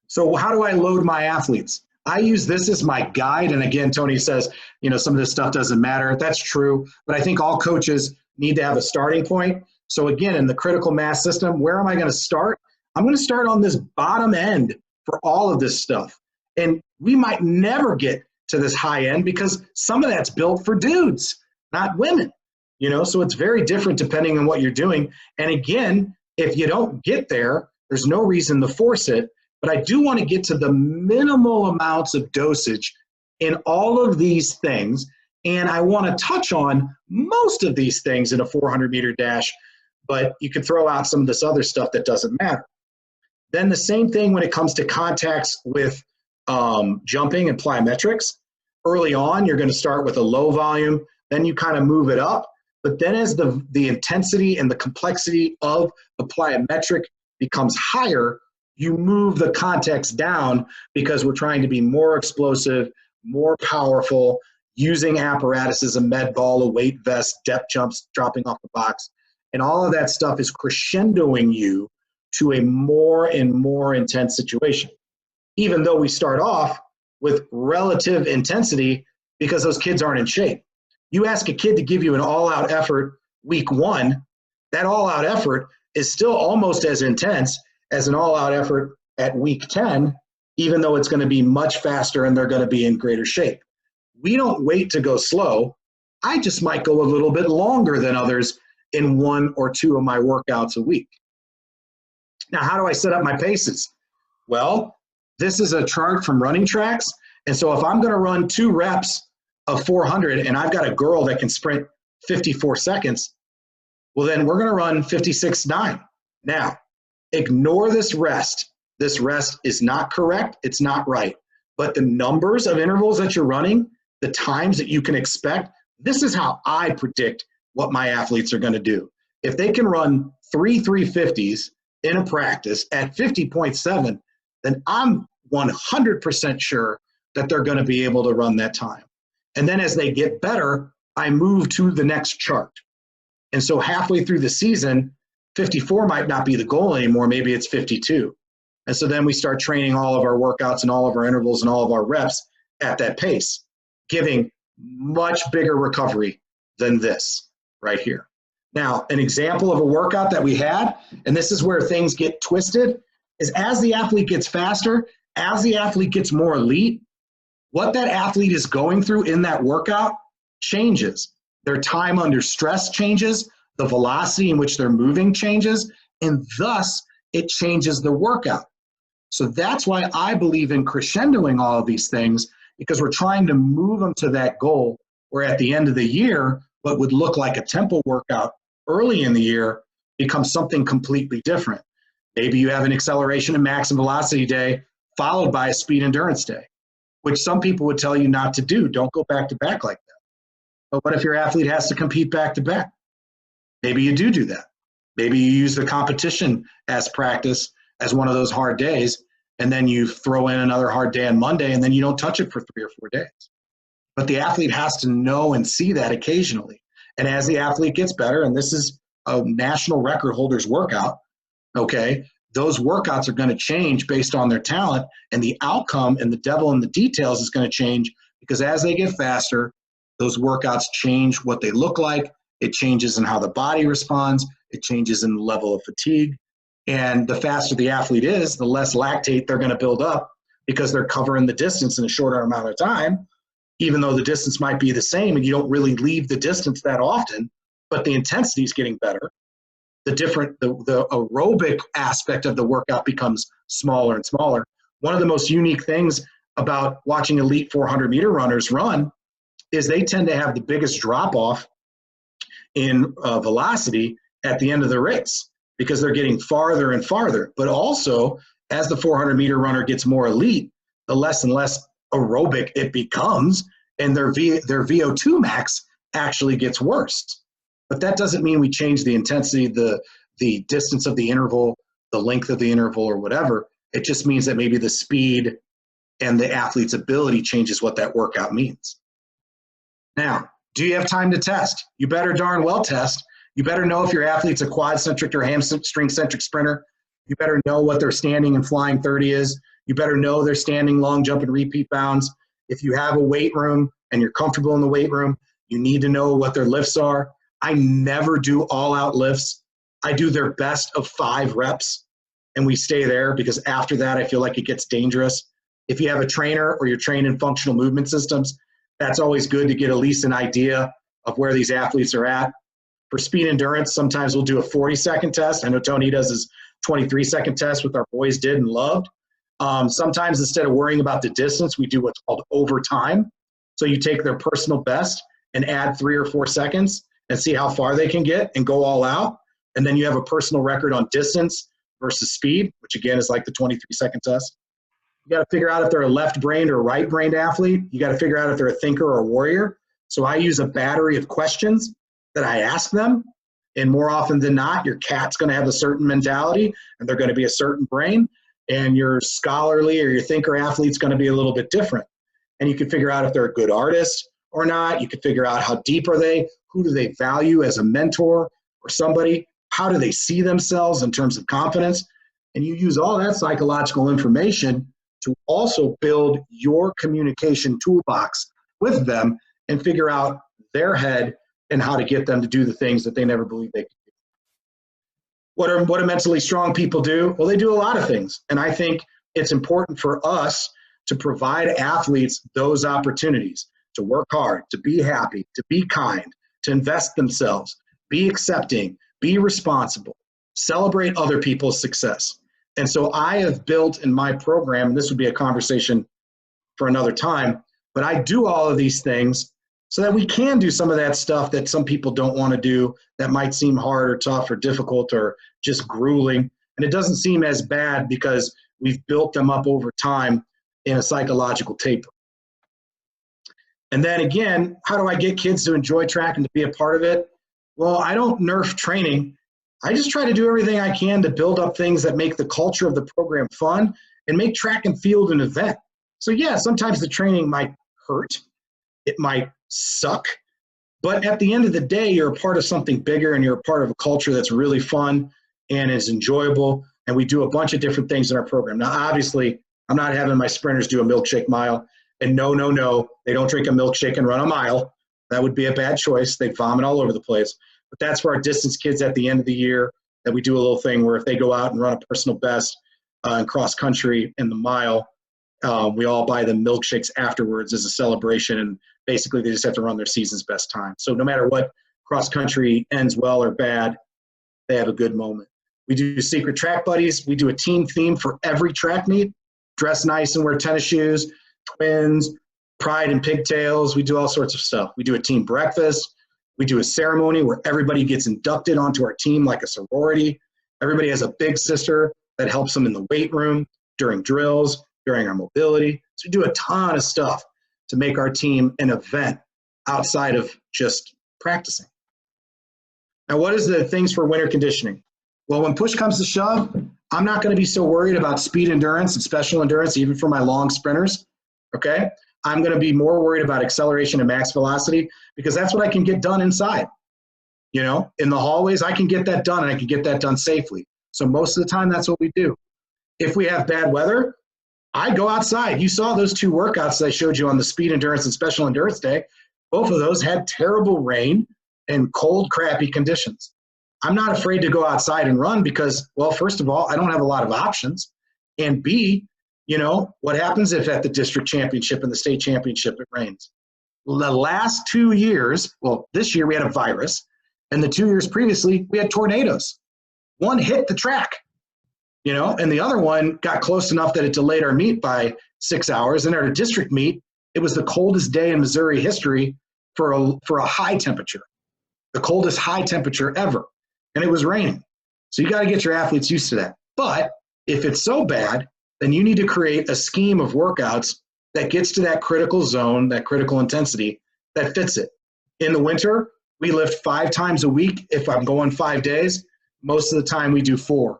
So how do I load my athletes? I use this as my guide. And again, Tony says, you know, some of this stuff doesn't matter. That's true. But I think all coaches need to have a starting point. So again, in the critical mass system, where am I going to start? I'm going to start on this bottom end for all of this stuff. And we might never get to this high end because some of that's built for dudes, not women. You know, so it's very different depending on what you're doing. And again, if you don't get there, there's no reason to force it. But I do want to get to the minimal amounts of dosage in all of these things. And I want to touch on most of these things in a 400-meter dash, but you can throw out some of this other stuff that doesn't matter. Then the same thing when it comes to contacts with jumping and plyometrics. Early on, you're going to start with a low volume, then you kind of move it up. But then as the intensity and the complexity of the plyometric becomes higher, you move the contacts down because we're trying to be more explosive, more powerful, using apparatuses, a med ball, a weight vest, depth jumps, dropping off the box. And all of that stuff is crescendoing you to a more and more intense situation. Even though we start off with relative intensity because those kids aren't in shape. You ask a kid to give you an all-out effort week 1, that all-out effort is still almost as intense as an all-out effort at week 10, even though it's going to be much faster and they're going to be in greater shape. We don't wait to go slow. I just might go a little bit longer than others in 1 or 2 of my workouts a week. Now, how do I set up my paces? Well, this is a chart from Running Tracks. And so if I'm going to run 2 reps of 400 and I've got a girl that can sprint 54 seconds, well, then we're going to run 56.9. Now, ignore this rest. This rest is not correct. It's not right. But the numbers of intervals that you're running, the times that you can expect, this is how I predict what my athletes are going to do. If they can run 3 350s in a practice at 50.7, then I'm 100% sure that they're going to be able to run that time. And then as they get better, I move to the next chart. And so halfway through the season, 54 might not be the goal anymore. Maybe it's 52. And so then we start training all of our workouts and all of our intervals and all of our reps at that pace, giving much bigger recovery than this right here. Now, an example of a workout that we had, and this is where things get twisted, is as the athlete gets faster, as the athlete gets more elite, what that athlete is going through in that workout changes. Their time under stress changes, the velocity in which they're moving changes, and thus it changes the workout. So that's why I believe in crescendoing all of these things, because we're trying to move them to that goal where at the end of the year, what would look like a tempo workout early in the year becomes something completely different. Maybe you have an acceleration and max and velocity day followed by a speed endurance day, which some people would tell you not to do. Don't go back to back like that. But what if your athlete has to compete back to back? Maybe you do that. Maybe you use the competition as practice as one of those hard days, and then you throw in another hard day on Monday, and then you don't touch it for 3 or 4 days. But the athlete has to know and see that occasionally. And as the athlete gets better, and this is a national record holder's workout, okay, those workouts are going to change based on their talent, and the outcome and the devil in the details is going to change, because as they get faster, those workouts change what they look like. It changes in how the body responds. It changes in the level of fatigue. And the faster the athlete is, the less lactate they're going to build up, because they're covering the distance in a shorter amount of time, even though the distance might be the same and you don't really leave the distance that often, but the intensity is getting better. The aerobic aspect of the workout becomes smaller and smaller. One of the most unique things about watching elite 400-meter runners run is they tend to have the biggest drop-off in velocity at the end of the race, because they're getting farther and farther. But also, as the 400-meter runner gets more elite, the less and less aerobic it becomes, and their VO2 max actually gets worse. But that doesn't mean we change the intensity, the distance of the interval, the length of the interval, or whatever. It just means that maybe the speed and the athlete's ability changes what that workout means. Now, do you have time to test? You better darn well test. You better know if your athlete's a quad-centric or hamstring-centric sprinter. You better know what their standing and flying 30 is. You better know their standing, long jump, and repeat bounds. If you have a weight room and you're comfortable in the weight room, you need to know what their lifts are. I never do all-out lifts. I do their best of 5 reps, and we stay there, because after that, I feel like it gets dangerous. If you have a trainer or you're trained in functional movement systems, that's always good to get at least an idea of where these athletes are at. For speed endurance, sometimes we'll do a 40-second test. I know Tony does his 23-second test, which our boys did and loved. Sometimes instead of worrying about the distance, we do what's called overtime. So you take their personal best and add 3 or 4 seconds and see how far they can get and go all out. And then you have a personal record on distance versus speed, which again is like the 23-second test. You got to figure out if they're a left-brained or right-brained athlete. You got to figure out if they're a thinker or a warrior. So I use a battery of questions that I ask them. And more often than not, your cat's going to have a certain mentality and they're going to be a certain brain. And your scholarly or your thinker athlete's going to be a little bit different. And you can figure out if they're a good artist or not. You can figure out how deep are they, who do they value as a mentor or somebody, how do they see themselves in terms of confidence. And you use all that psychological information to also build your communication toolbox with them and figure out their head and how to get them to do the things that they never believed they could do. What do mentally strong people do? Well, they do a lot of things. And I think it's important for us to provide athletes those opportunities to work hard, to be happy, to be kind, to invest themselves, be accepting, be responsible, celebrate other people's success. And so I have built in my program, and this would be a conversation for another time, but I do all of these things so that we can do some of that stuff that some people don't want to do, that might seem hard or tough or difficult or just grueling. And it doesn't seem as bad because we've built them up over time in a psychological taper. And then again, how do I get kids to enjoy track and to be a part of it? Well, I don't nerf training. I just try to do everything I can to build up things that make the culture of the program fun and make track and field an event. So yeah, sometimes the training might hurt. It might suck. But at the end of the day, you're a part of something bigger and you're a part of a culture that's really fun and is enjoyable. And we do a bunch of different things in our program. Now, obviously, I'm not having my sprinters do a milkshake mile. And no, they don't drink a milkshake and run a mile. That would be a bad choice. They'd vomit all over the place. But that's for our distance kids at the end of the year, that we do a little thing where if they go out and run a personal best in cross country in the mile, we all buy them milkshakes afterwards as a celebration. And basically they just have to run their season's best time. So no matter what cross country ends well or bad, they have a good moment. We do secret track buddies. We do a team theme for every track meet. Dress nice and wear tennis shoes, twins, pride and pigtails. We do all sorts of stuff. We do a team breakfast. We do a ceremony where everybody gets inducted onto our team like a sorority. Everybody has a big sister that helps them in the weight room, during drills, during our mobility. So we do a ton of stuff to make our team an event outside of just practicing. Now, what is the things for winter conditioning? Well, when push comes to shove, I'm not going to be so worried about speed endurance and special endurance, even for my long sprinters, okay? I'm going to be more worried about acceleration and max velocity because that's what I can get done inside. You know, in the hallways, I can get that done and I can get that done safely. So most of the time, that's what we do. If we have bad weather, I go outside. You saw those 2 workouts I showed you on the speed endurance and special endurance day. Both of those had terrible rain and cold, crappy conditions. I'm not afraid to go outside and run because, well, first of all, I don't have a lot of options. And B, you know, what happens if at the district championship and the state championship it rains? The last 2 years, well, this year we had a virus, and the 2 years previously we had tornadoes. One hit the track, you know, and the other one got close enough that it delayed our meet by 6 hours. And at our district meet, it was the coldest day in Missouri history for a high temperature, the coldest high temperature ever. And it was raining. So you got to get your athletes used to that. But if it's so bad, then you need to create a scheme of workouts that gets to that critical zone, that critical intensity that fits it. In the winter, we lift 5 times a week. If I'm going 5 days, most of the time we do 4.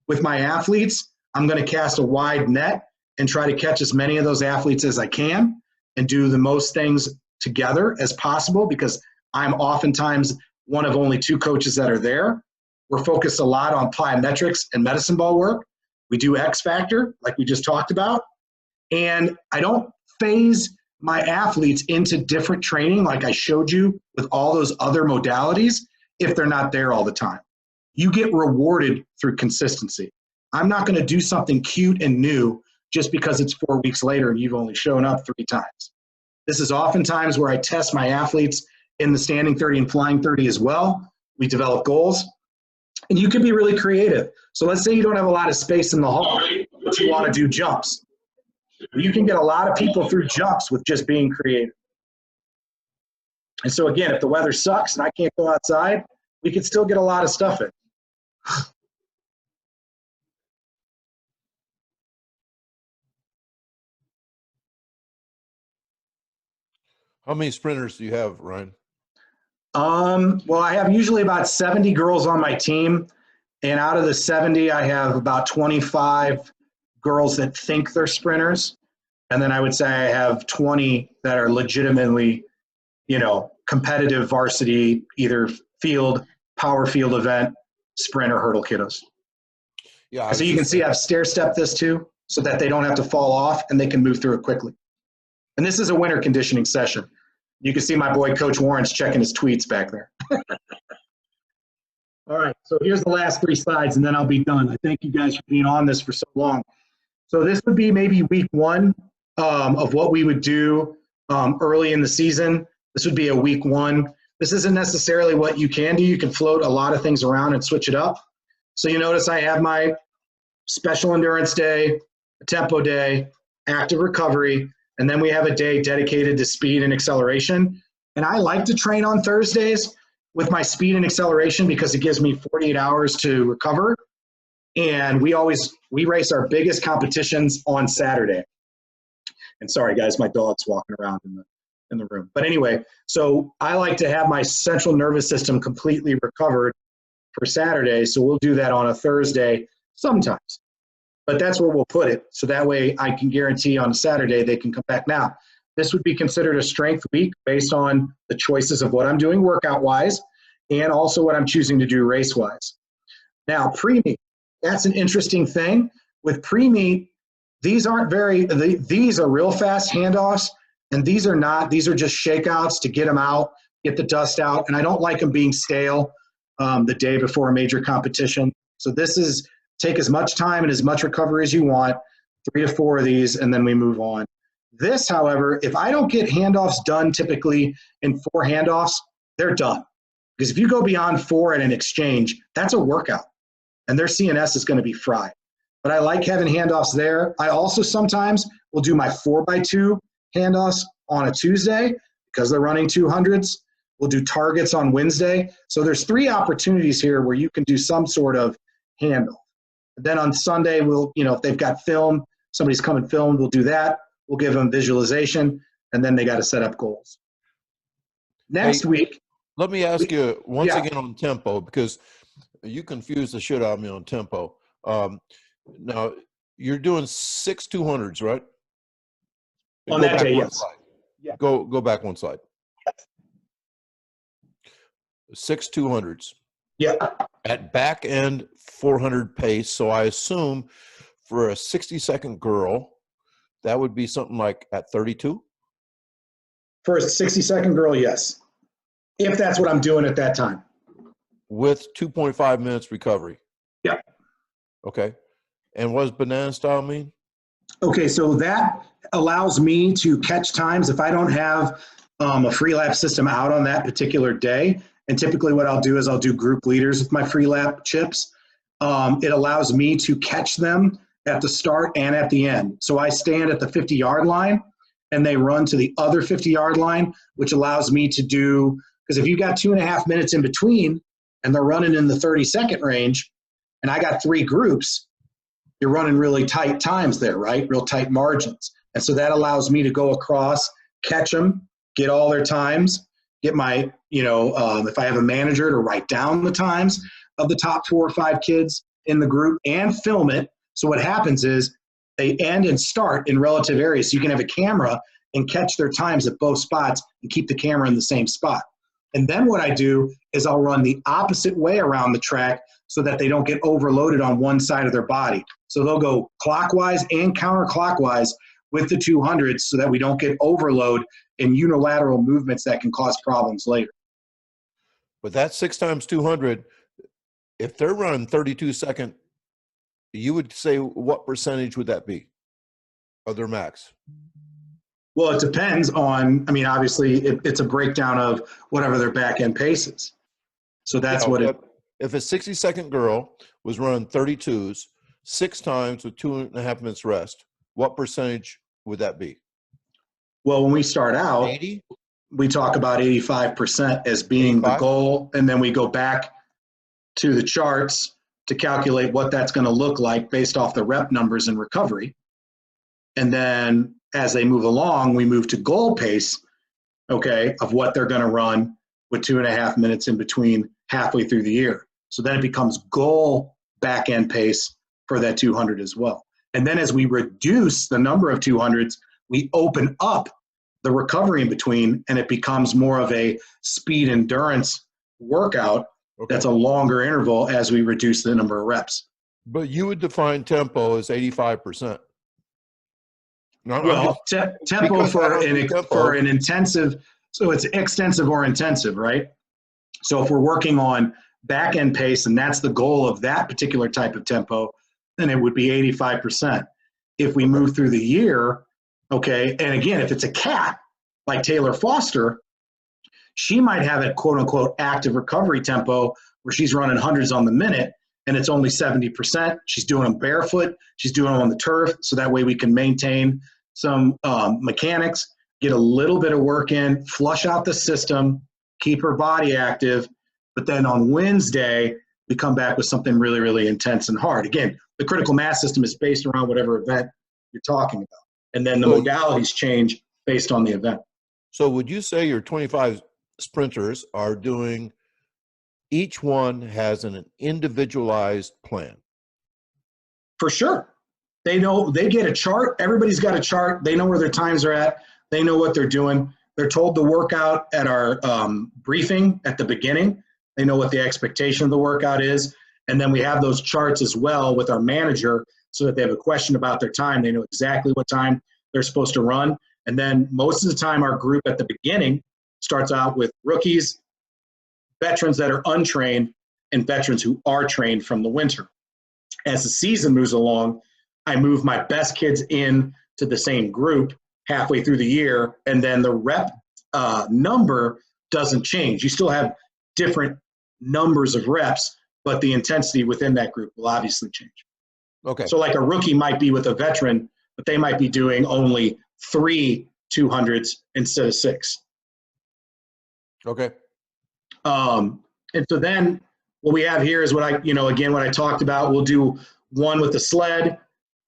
With my athletes, I'm going to cast a wide net and try to catch as many of those athletes as I can and do the most things together as possible because I'm oftentimes one of only 2 coaches that are there. We're focused a lot on plyometrics and medicine ball work. We do X Factor, like we just talked about. And I don't phase my athletes into different training like I showed you with all those other modalities if they're not there all the time. You get rewarded through consistency. I'm not going to do something cute and new just because it's 4 weeks later and you've only shown up 3 times. This is oftentimes where I test my athletes in the standing 30 and flying 30 as well. We develop goals. And you can be really creative. So let's say you don't have a lot of space in the hall, but you want to do jumps. You can get a lot of people through jumps with just being creative. And so again, if the weather sucks and I can't go outside, we can still get a lot of stuff in. How many sprinters do you have, Ryan? Well, I have usually about 70 girls on my team. And out of the 70, I have about 25 girls that think they're sprinters. And then I would say I have 20 that are legitimately, you know, competitive varsity, either field, power field event, sprint, or hurdle kiddos. Yeah. So you can see I've stair-stepped this too so that they don't have to fall off and they can move through it quickly. And this is a winter conditioning session. You can see my boy, Coach Warren's checking his tweets back there. All right, so here's the last 3 slides, and then I'll be done. I thank you guys for being on this for so long. So this would be maybe week 1 of what we would do early in the season. This would be a week 1. This isn't necessarily what you can do. You can float a lot of things around and switch it up. So you notice I have my special endurance day, a tempo day, active recovery, and then we have a day dedicated to speed and acceleration. And I like to train on Thursdays with my speed and acceleration because it gives me 48 hours to recover. And we race our biggest competitions on Saturday. And sorry guys, my dog's walking around in the room. But anyway, so I like to have my central nervous system completely recovered for Saturday. So we'll do that on a Thursday sometimes. But that's where we'll put it. So that way I can guarantee on Saturday they can come back. Now, this would be considered a strength week based on the choices of what I'm doing workout-wise and also what I'm choosing to do race-wise. Now, pre-meet, that's an interesting thing. With pre-meet, these are real fast handoffs, and these are not. These are just shakeouts to get them out, get the dust out, and I don't like them being stale the day before a major competition. So this is take as much time and as much recovery as you want, 3 to 4 of these, and then we move on. This, however, if I don't get handoffs done typically in 4 handoffs, they're done. Because if you go beyond 4 at an exchange, that's a workout, and their CNS is going to be fried. But I like having handoffs there. I also sometimes will do my 4x2 handoffs on a Tuesday because they're running 200s. We'll do targets on Wednesday. So there's 3 opportunities here where you can do some sort of handoff. Then on Sunday, we'll, if they've got film, somebody's come and filmed, we'll do that. We'll give them visualization, and then they got to set up goals. Next week. Let me ask you once yeah. again on tempo, because you confuse the shit out of me on tempo. Now, you're doing 6 200s, right? On that day, yes. Yeah. Go back one slide. 6 200s. Yeah. At back end 400 pace. So I assume for a 60-second girl, that would be something like at 32? For a 60-second girl, yes. If that's what I'm doing at that time. With 2.5 minutes recovery. Yeah. Okay. And what does banana style mean? Okay, so that allows me to catch times if I don't have a free lap system out on that particular day. And typically what I'll do is I'll do group leaders with my free lap chips. It allows me to catch them at the start and at the end. So I stand at the 50-yard line and they run to the other 50-yard line, which allows me to do, because if you got 2.5 minutes in between and they're running in the 30-second range and I got 3 groups, you're running really tight times there, right? Real tight margins. And so that allows me to go across, catch them, get all their times, get my, if I have a manager, to write down the times of the top 4 or 5 kids in the group and film it. So what happens is they end and start in relative areas. So you can have a camera and catch their times at both spots and keep the camera in the same spot. And then what I do is I'll run the opposite way around the track so that they don't get overloaded on one side of their body. So they'll go clockwise and counterclockwise with the 200s so that we don't get overload in unilateral movements that can cause problems later. But that 6 times 200, if they're running 32-second, you would say what percentage would that be of their max? Well, it depends on, obviously it's a breakdown of whatever their back end pace is. So that's what it. If a 60-second girl was running 32s 6 times with 2.5 minutes rest, what percentage would that be? Well, when we start out, 80? We talk about 85% as being 85? The goal, and then we go back to the charts to calculate what that's going to look like based off the rep numbers in recovery. And then as they move along, we move to goal pace, okay, of what they're going to run with 2.5 minutes in between halfway through the year. So then it becomes goal back end pace for that 200 as well. And then as we reduce the number of 200s, we open up the recovery in between, and it becomes more of a speed endurance workout. Okay. That's a longer interval as we reduce the number of reps. But you would define tempo as 85%. No, well, tempo for an intensive, so it's extensive or intensive, right? So if we're working on back end pace and that's the goal of that particular type of tempo, then it would be 85%. If we move through the year, okay, and again, if it's a cat like Taylor Foster, she might have a quote unquote active recovery tempo where she's running hundreds on the minute and it's only 70%. She's doing them barefoot. She's doing them on the turf. So that way we can maintain some mechanics, get a little bit of work in, flush out the system, keep her body active. But then on Wednesday, we come back with something really, really intense and hard. Again, the critical mass system is based around whatever event you're talking about. And then the modalities change based on the event. So would you say your 25 sprinters are doing, each one has an individualized plan? For sure. They know, they get a chart. Everybody's got a chart. They know where their times are at. They know what they're doing. They're told the workout at our briefing at the beginning. They know what the expectation of the workout is. And then we have those charts as well with our manager so that they have a question about their time. They know exactly what time they're supposed to run. And then most of the time our group at the beginning starts out with rookies, veterans that are untrained, and veterans who are trained from the winter. As the season moves along, I move my best kids in to the same group halfway through the year, and then the rep number doesn't change. You still have different numbers of reps, but the intensity within that group will obviously change. Okay. So like a rookie might be with a veteran, but they might be doing only 3 200s instead of 6. Okay. And so then what we have here is what I, again, what I talked about, we'll do one with the sled,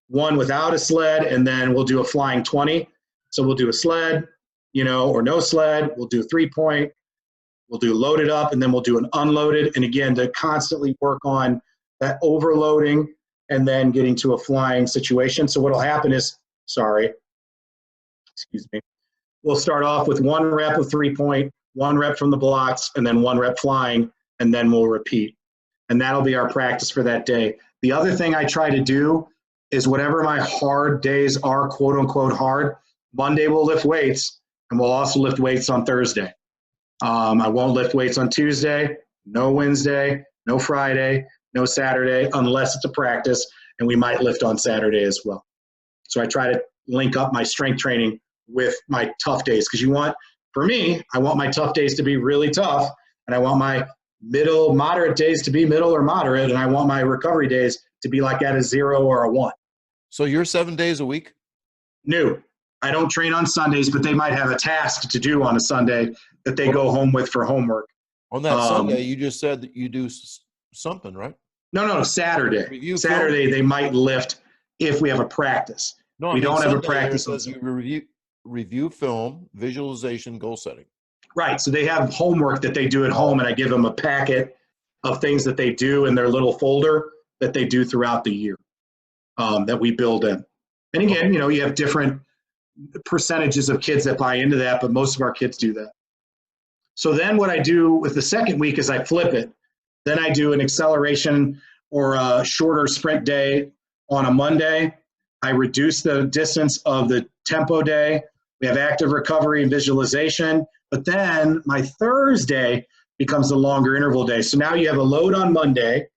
one without a sled, and then we'll do a flying 20. So we'll do a sled, or no sled. We'll do a 3-point. We'll do loaded up, and then we'll do an unloaded. And again, to constantly work on that overloading and then getting to a flying situation. So what'll happen is, we'll start off with 1 rep of 3-point, 1 rep from the blocks, and then 1 rep flying, and then we'll repeat. And that'll be our practice for that day. The other thing I try to do is whatever my hard days are, quote unquote hard, Monday we'll lift weights, and we'll also lift weights on Thursday. I won't lift weights on Tuesday, no Wednesday, no Friday, no Saturday, unless it's a practice, and we might lift on Saturday as well. So I try to link up my strength training with my tough days, because for me, I want my tough days to be really tough, and I want my moderate days to be middle or moderate, and I want my recovery days to be like at a 0 or a 1. So you're 7 days a week? No, I don't train on Sundays, but they might have a task to do on a Sunday that they go home with for homework. On that Sunday, you just said that you do something, right? No, Saturday. Saturday, they might lift if we have a practice. No, we don't have Sunday a practice. Says you review film, visualization, goal setting. Right. So they have homework that they do at home, and I give them a packet of things that they do in their little folder that they do throughout the year that we build in. And again, you have different percentages of kids that buy into that, but most of our kids do that. So then what I do with the second week is I flip it. Then I do an acceleration or a shorter sprint day on a Monday. I reduce the distance of the tempo day. We have active recovery and visualization. But then my Thursday becomes the longer interval day. So now you have a load on Monday,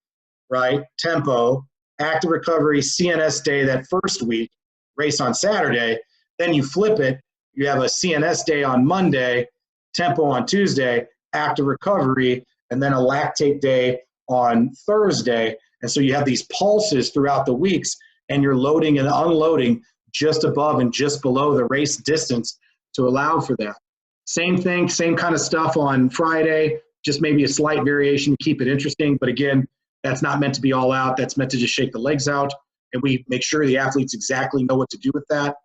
right? Tempo, active recovery, CNS day that first week, race on Saturday. Then you flip it. You have a CNS day on Monday, tempo on Tuesday, active recovery, and then a lactate day on Thursday. And so you have these pulses throughout the weeks, and you're loading and unloading just above and just below the race distance to allow for that. Same thing, same kind of stuff on Friday, just maybe a slight variation to keep it interesting. But again, that's not meant to be all out. That's meant to just shake the legs out. And we make sure the athletes exactly know what to do with that.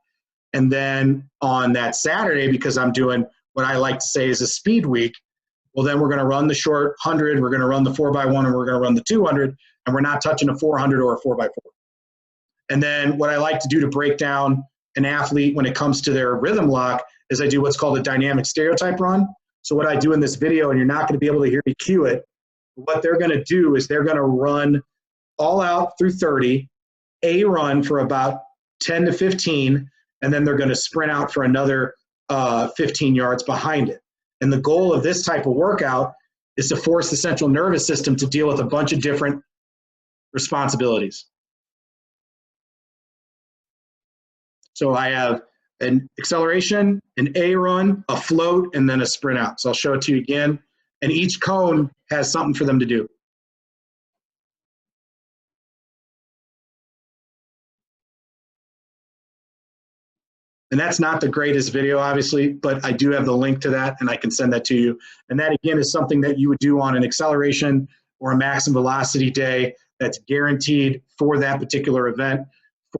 And then on that Saturday, because I'm doing what I like to say is a speed week, well, then we're going to run the short 100, we're going to run the 4x1, and we're going to run the 200, and we're not touching a 400 or a 4x4. And then what I like to do to break down an athlete when it comes to their rhythm lock is I do what's called a dynamic stereotype run. So what I do in this video, and you're not going to be able to hear me cue it, what they're going to do is they're going to run all out through 30, a run for about 10 to 15, and then they're going to sprint out for another 15 yards behind it. And the goal of this type of workout is to force the central nervous system to deal with a bunch of different responsibilities. So I have an acceleration, an A run, a float, and then a sprint out. So I'll show it to you again. And each cone has something for them to do. And that's not the greatest video, obviously, but I do have the link to that, and I can send that to you. And that, again, is something that you would do on an acceleration or a maximum velocity day that's guaranteed for that particular event,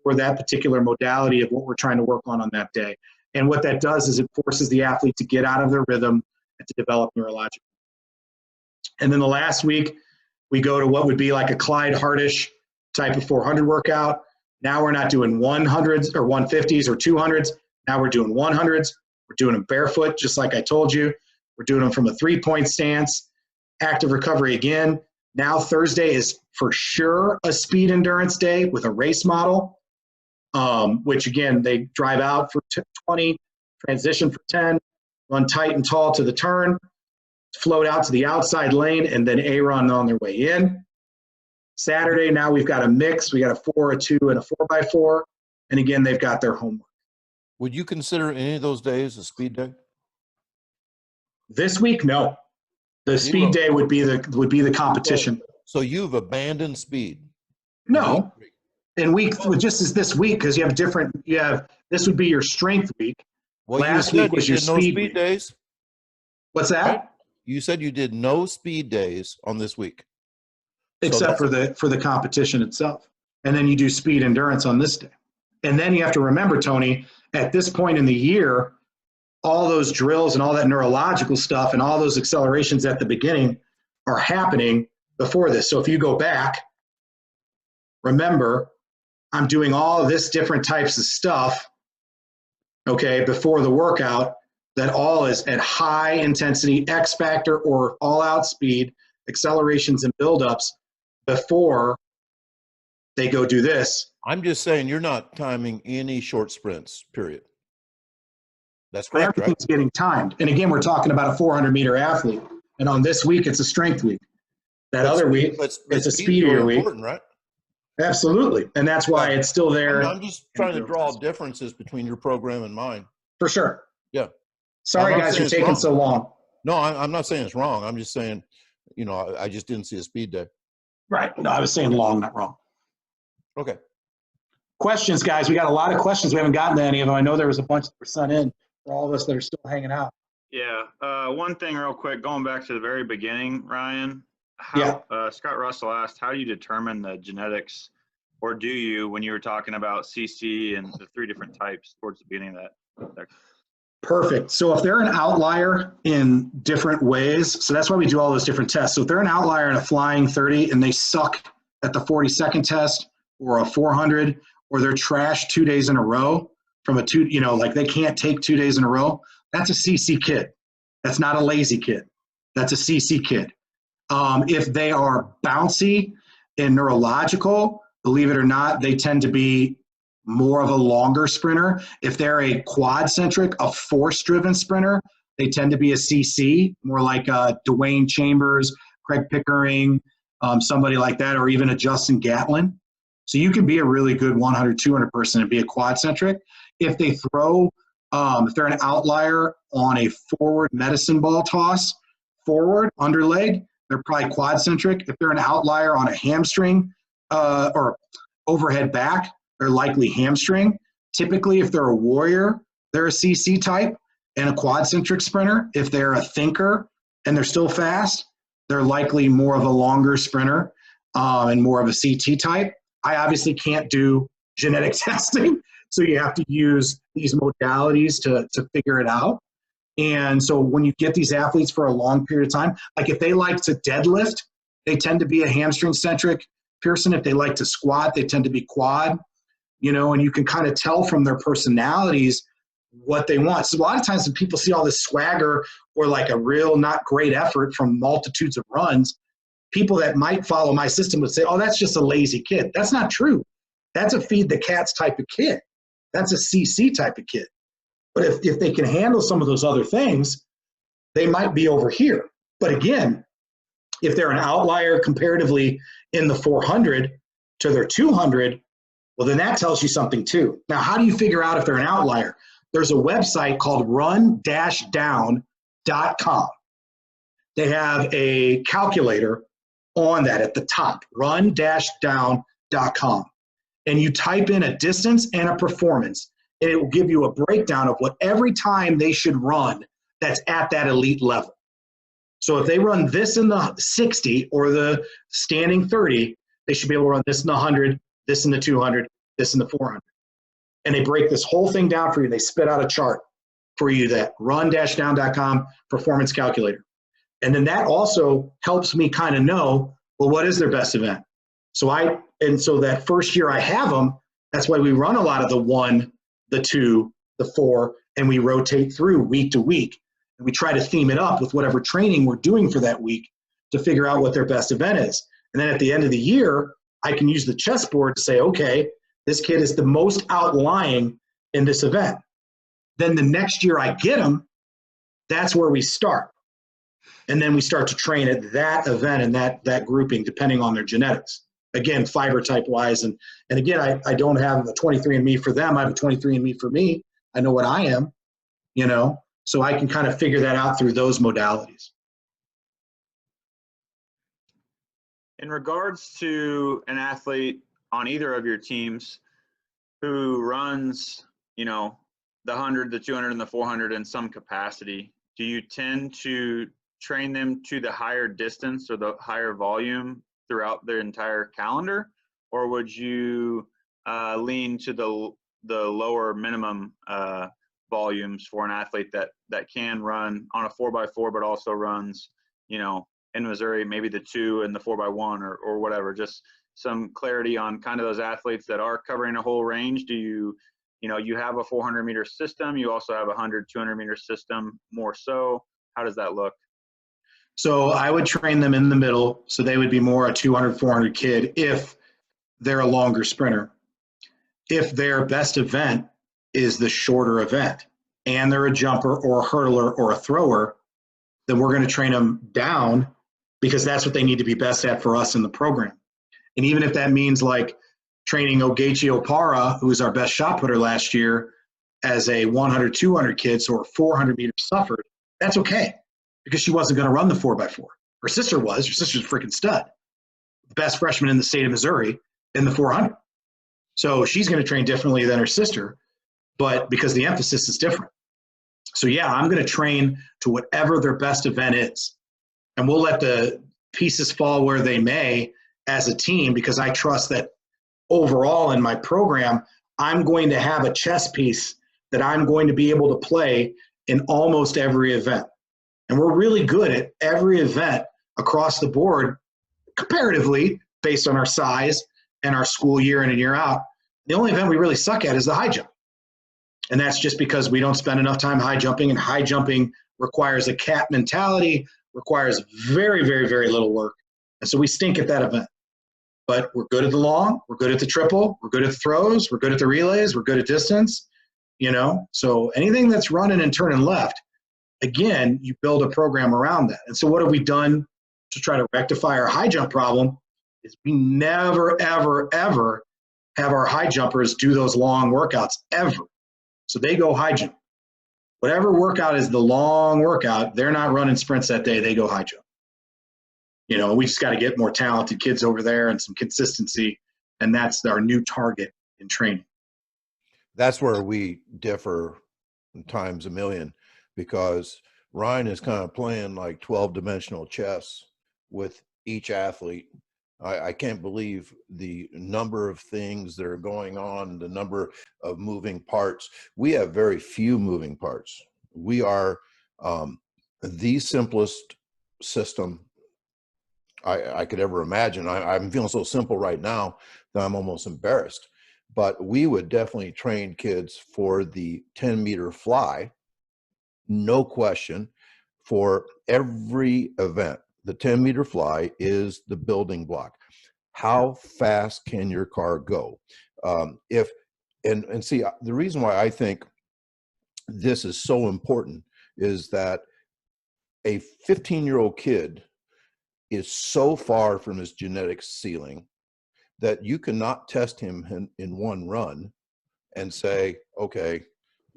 for that particular modality of what we're trying to work on that day. And what that does is it forces the athlete to get out of their rhythm and to develop neurological. And then the last week, we go to what would be like a Clyde Hardish type of 400 workout. Now we're not doing 100s or 150s or 200s. Now we're doing 100s. We're doing them barefoot, just like I told you. We're doing them from a 3-point stance. Active recovery again. Now Thursday is for sure a speed endurance day with a race model, which again, they drive out for 20, transition for 10, run tight and tall to the turn, float out to the outside lane, and then A run on their way in. Saturday, now we've got a mix. We got a 4, a 2, and a 4x4. And again, they've got their homework. Would you consider any of those days a speed day? This week, no. The speed day would be the competition. So you've abandoned speed? No. In week, just as this week, because this would be your strength week. Well, last week was your speed days. What's that? Right? You said you did no speed days on this week. Except for the competition itself. and then you do speed endurance on this day. And then you have to remember, Tony, at this point in the year, all those drills and all that neurological stuff and all those accelerations at the beginning are happening before this. So if you go back, remember, I'm doing all of this different types of stuff, okay, before the workout, that all is at high intensity, X factor or all out speed, accelerations and buildups before they go do this. I'm just saying you're not timing any short sprints, period. That's correct, right? Everything's getting timed. And again, we're talking about a 400-meter athlete. And on this week, it's a strength week. That other week, it's a speedier week. Right? Absolutely. And that's why it's still there. I'm just trying to draw differences between your program and mine. For sure. Yeah. Sorry, guys, for taking so long. No, I'm not saying it's wrong. I'm just saying, you know, I just didn't see a speed day. Right. No, I was saying long, not wrong. Okay. Questions, guys. We got a lot of questions. We haven't gotten to any of them. I know there was a bunch that were sent in for all of us that are still hanging out. Yeah. One thing real quick, going back to the very beginning, Ryan, Scott Russell asked, how do you determine the genetics, or do you, when you were talking about CC and the 3 different types towards the beginning of that? Perfect. So if they're an outlier in different ways, so that's why we do all those different tests. So if they're an outlier in a flying 30 and they suck at the 40-second test or a 400, or they're trash 2 days in a row from a 2, you know, like they can't take 2 days in a row, that's a CC kid. That's not a lazy kid. That's a CC kid. If they are bouncy and neurological, believe it or not, they tend to be more of a longer sprinter. If they're a quad-centric, a force-driven sprinter, they tend to be a CC, more like Dwayne Chambers, Craig Pickering, somebody like that, or even a Justin Gatlin. So you can be a really good 100, 200 person and be a quad-centric. If they throw, if they're an outlier on a forward medicine ball toss, forward, underleg, they're probably quad-centric. If they're an outlier on a hamstring or overhead back, they're likely hamstring. Typically, if they're a warrior, they're a CC type and a quad-centric sprinter. If they're a thinker and they're still fast, they're likely more of a longer sprinter and more of a CT type. I obviously can't do genetic testing, so you have to use these modalities to figure it out. And so when you get these athletes for a long period of time, like if they like to deadlift, they tend to be a hamstring-centric person. If they like to squat, they tend to be quad, you know, and you can kind of tell from their personalities what they want. So a lot of times when people see all this swagger or like a real not great effort from multitudes of runs, people that might follow my system would say, oh, that's just a lazy kid. That's not true. That's a feed the cats type of kid. That's a CC type of kid. But if they can handle some of those other things, they might be over here. But again, if they're an outlier comparatively in the 400 to their 200, well, then that tells you something too. Now, how do you figure out if they're an outlier? There's a website called run-down.com. They have a calculator on that at the top, run-down.com. And you type in a distance and a performance, and it will give you a breakdown of what every time they should run that's at that elite level. So if they run this in the 60 or the standing 30, they should be able to run this in the 100, this in the 200, this in the 400. And they break this whole thing down for you. They spit out a chart for you, that run-down.com performance calculator. And then that also helps me kind of know, well, what is their best event? So that first year I have them, that's why we run a lot of the 1, the 2, the 4, and we rotate through week to week. And we try to theme it up with whatever training we're doing for that week to figure out what their best event is. And then at the end of the year, I can use the chessboard to say, okay, this kid is the most outlying in this event. Then the next year I get them, that's where we start. And then we start to train at that event and that grouping depending on their genetics. Again, fiber type wise. And again, I don't have a 23andMe for them. I have a 23andMe for me. I know what I am, you know, so I can kind of figure that out through those modalities. In regards to an athlete on either of your teams who runs, you know, the 100, the 200, and the 400 in some capacity, do you tend to train them to the higher distance or the higher volume throughout their entire calendar? or would you lean to the lower minimum volumes for an athlete that can run on a 4x4, but also runs, you know, in Missouri, maybe the 2 and the 4x1 or whatever? Just some clarity on kind of those athletes that are covering a whole range. Do you know, you have a 400-meter system, you also have a 100, 200-meter system more so. How does that look? So I would train them in the middle, so they would be more a 200, 400 kid if they're a longer sprinter. If their best event is the shorter event and they're a jumper or a hurdler or a thrower, then we're going to train them down because that's what they need to be best at for us in the program. And even if that means like training Ogechi Opara, who was our best shot putter last year, as a 100, 200 kid, so her 400 meters suffered, that's okay because she wasn't going to run the 4x4. Her sister was. Her sister's a freaking stud. The best freshman in the state of Missouri in the 400. So she's going to train differently than her sister, but because the emphasis is different. So yeah, I'm going to train to whatever their best event is. And we'll let the pieces fall where they may as a team, because I trust that overall in my program, I'm going to have a chess piece that I'm going to be able to play in almost every event. And we're really good at every event across the board, comparatively, based on our size and our school year in and year out. The only event we really suck at is the high jump. And that's just because we don't spend enough time high jumping, and high jumping requires a cat mentality, requires very, very, very little work. And so we stink at that event. But we're good at the long, we're good at the triple, we're good at the throws, we're good at the relays, we're good at distance, you know? So anything that's running and turning left, again, you build a program around that. And so what have we done to try to rectify our high jump problem is we never, ever, ever have our high jumpers do those long workouts ever. So they go high jump. Whatever workout is the long workout, they're not running sprints that day, they go high jump. You know, we just got to get more talented kids over there and some consistency, and that's our new target in training. That's where we differ times a million, because Ryan is kind of playing like 12-dimensional chess with each athlete. I can't believe the number of things that are going on, the number of moving parts. We have very few moving parts. We are the simplest system I could ever imagine. I'm feeling so simple right now that I'm almost embarrassed. But we would definitely train kids for the 10-meter fly, no question, for every event. The 10-meter fly is the building block. How fast can your car go? See, the reason why I think this is so important is that a 15-year-old kid is so far from his genetic ceiling that you cannot test him in one run and say, okay,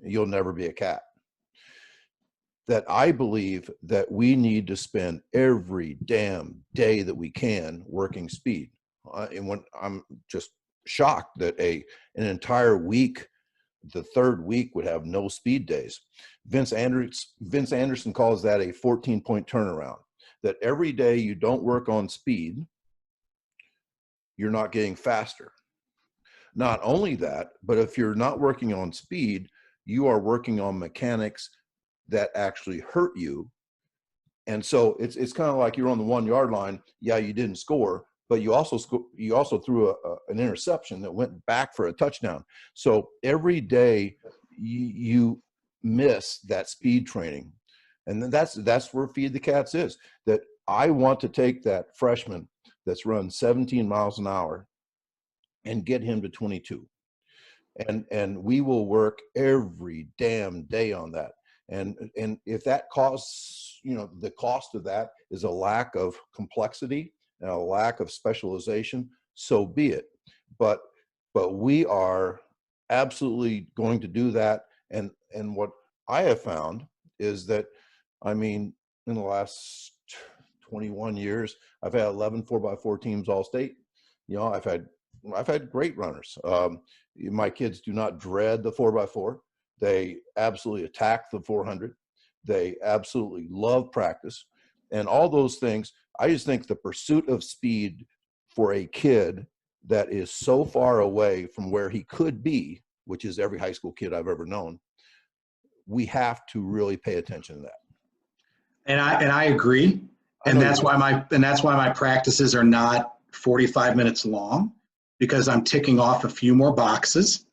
you'll never be a cat. That I believe that we need to spend every damn day that we can working speed. And when I'm just shocked that an entire week, the third week, would have no speed days. Vince Anderson calls that a 14-point turnaround. That every day you don't work on speed, you're not getting faster. Not only that, but if you're not working on speed, you are working on mechanics that actually hurt you. And so it's kind of like you're on the 1-yard line. Yeah, you didn't score, but you also threw an interception that went back for a touchdown. So every day you miss that speed training. And then that's where Feed the Cats is. That I want to take that freshman that's run 17 miles an hour and get him to 22. And we will work every damn day on that. And if that costs, the cost of that is a lack of complexity and a lack of specialization, so be it. But we are absolutely going to do that. And what I have found is that, in the last 21 years, I've had 11 4x4 teams all state. I've had great runners. My kids do not dread the 4x4. They absolutely attack the 400. They absolutely love practice and all those things. I just think the pursuit of speed for a kid that is so far away from where he could be, which is every high school kid I've ever known. We have to really pay attention to that. And I agree. And that's why my practices are not 45 minutes long, because I'm ticking off a few more boxes.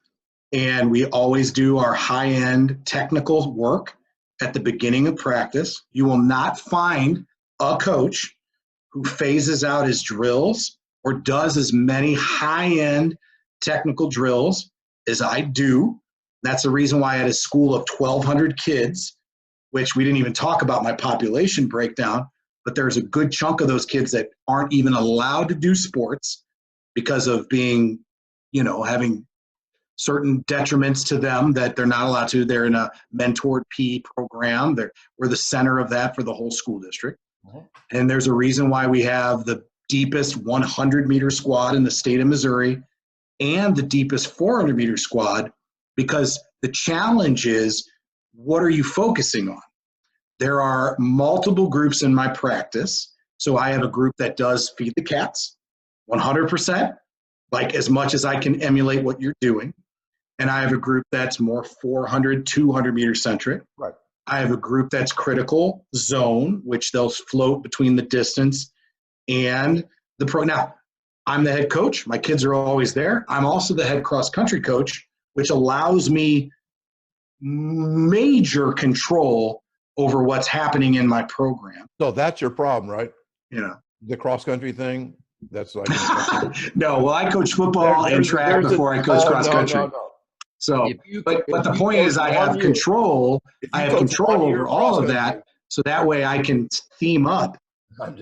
And we always do our high-end technical work at the beginning of practice. You will not find a coach who phases out his drills or does as many high-end technical drills as I do. That's the reason why I had a school of 1,200 kids, which we didn't even talk about my population breakdown, but there's a good chunk of those kids that aren't even allowed to do sports because of being, having certain detriments to them that they're not allowed to. They're in a mentored PE program. We're the center of that for the whole school district. And there's a reason why we have the deepest 100-meter squad in the state of Missouri and the deepest 400-meter squad, because the challenge is, what are you focusing on? There are multiple groups in my practice. So I have a group that does feed the cats 100%, like as much as I can emulate what you're doing. And I have a group that's more 400, 200-meter centric. Right. I have a group that's critical zone, which they'll float between the distance and the pro. Now, I'm the head coach. My kids are always there. I'm also the head cross-country coach, which allows me major control over what's happening in my program. So that's your problem, right? The cross-country thing, that's like no, well, I coach football and track before I coach cross-country. No. So, but the point is, I have control. I have control over all of that, so that way I can theme up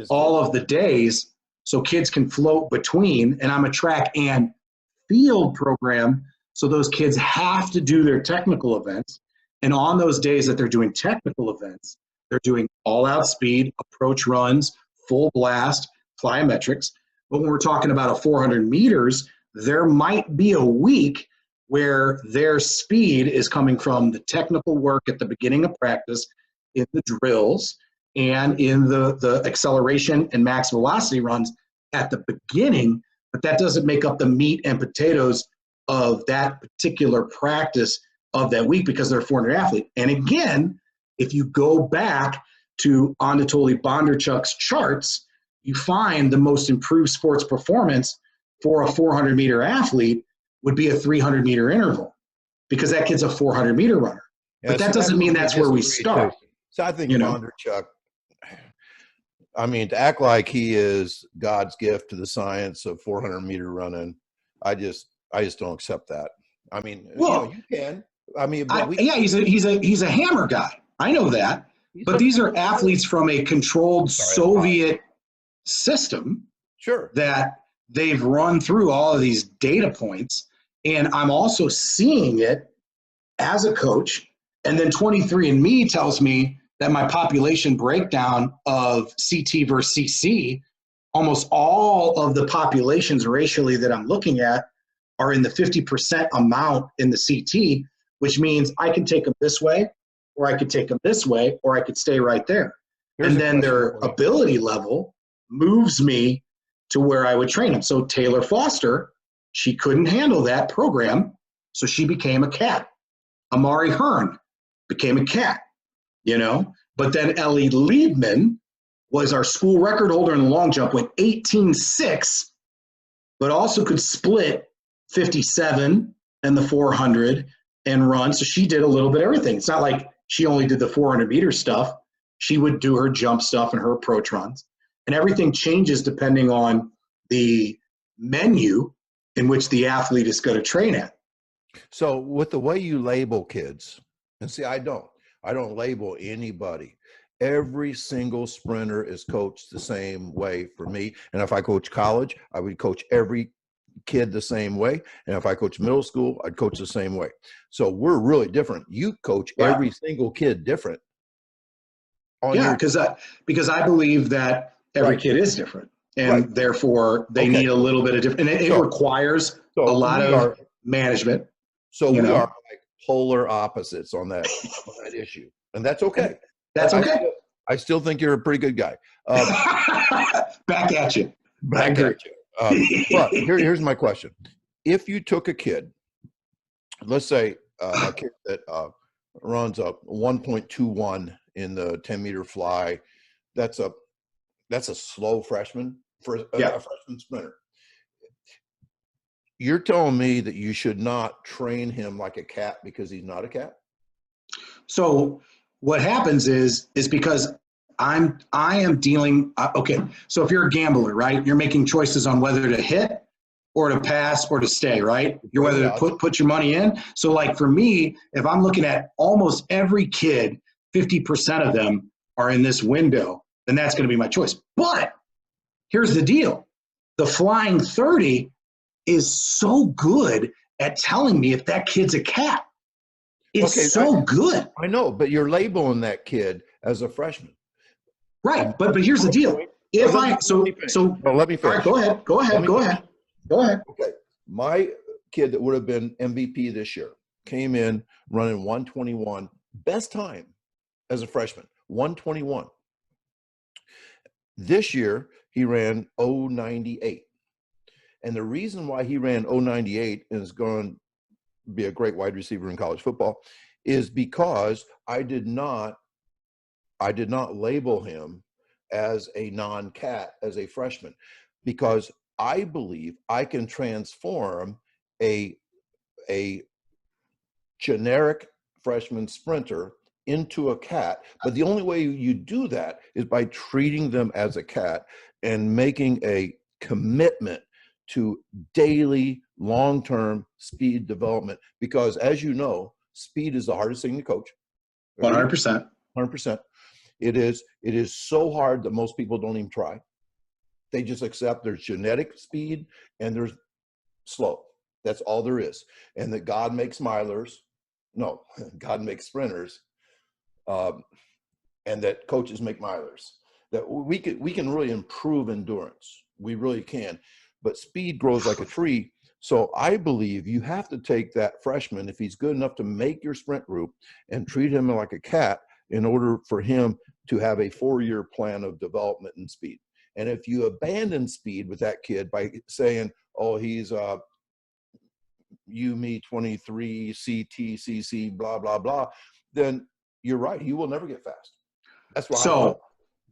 all of the days, so kids can float between. And I'm a track and field program, so those kids have to do their technical events. And on those days that they're doing technical events, they're doing all-out speed, approach runs, full blast, plyometrics. But when we're talking about a 400 meters, there might be a week where their speed is coming from the technical work at the beginning of practice, in the drills, and in the acceleration and max velocity runs at the beginning, but that doesn't make up the meat and potatoes of that particular practice of that week, because they're a 400 athlete. And again, if you go back to Anatoly Bondarchuk's charts, you find the most improved sports performance for a 400-meter athlete would be a 300-meter interval, because that kid's a 400-meter runner. But that doesn't mean that's where we start. So I think Bondarchuk, to act like he is God's gift to the science of 400-meter running, I just don't accept that. You can. He's a hammer guy. I know that. But these are athletes from a controlled Soviet system. Sure. That they've run through all of these data points. And I'm also seeing it as a coach. And then 23andMe tells me that my population breakdown of CT versus CC, almost all of the populations racially that I'm looking at are in the 50% amount in the CT, which means I can take them this way, or I could take them this way, or I could stay right there. And then their ability level moves me to where I would train them. So Taylor Foster, she couldn't handle that program, so she became a cat. Amari Hearn became a cat, But then Ellie Liebman was our school record holder in the long jump, went 18.6, but also could split 57 and the 400 and run. So she did a little bit of everything. It's not like she only did the 400-meter stuff. She would do her jump stuff and her approach runs. And everything changes depending on the menu in which the athlete is going to train at. So with the way you label kids, and see, I don't label anybody. Every single sprinter is coached the same way for me. And if I coach college, I would coach every kid the same way. And if I coach middle school, I'd coach the same way. So we're really different. You coach every single kid different. Because I believe that every kid is different. And therefore they need a little bit of different, and it requires a lot of management. So we are like polar opposites on that issue. And that's okay. That's okay. I still think you're a pretty good guy. Back at you. Back at you. But here's my question. If you took a kid, let's say a kid that runs up 1.21 in the 10-meter fly, that's a slow freshman for a freshman sprinter. You're telling me that you should not train him like a cat because he's not a cat? So what happens is because I am dealing, okay, so if you're a gambler, right, you're making choices on whether to hit or to pass or to stay, right? You're whether to put your money in. So like for me, if I'm looking at almost every kid, 50% of them are in this window, then that's going to be my choice. But here's the deal. The Flying 30 is so good at telling me if that kid's a cat. It's good. I know, but you're labeling that kid as a freshman. Right, but here's the deal. If I so let me finish. All right, go ahead. Okay, my kid that would have been MVP this year came in running 121, best time as a freshman, 121. This year he ran 098, and the reason why he ran 098 and is going to be a great wide receiver in college football is because I did not label him as a non-cat as a freshman, because I believe I can transform a generic freshman sprinter into a cat. But the only way you do that is by treating them as a cat and making a commitment to daily, long-term speed development. Because as you know, speed is the hardest thing to coach. 100%. 100%. It is so hard that most people don't even try. They just accept there's genetic speed and there's slow. That's all there is. And that God makes milers. No, God makes sprinters. And that coaches make milers. That we can really improve endurance. We really can. But speed grows like a tree. So I believe you have to take that freshman, if he's good enough to make your sprint group, and treat him like a cat in order for him to have a 4-year plan of development and speed. And if you abandon speed with that kid by saying, oh, he's me 23, CT, CC, blah, blah, blah, then you're right. He will never get fast. That's why. So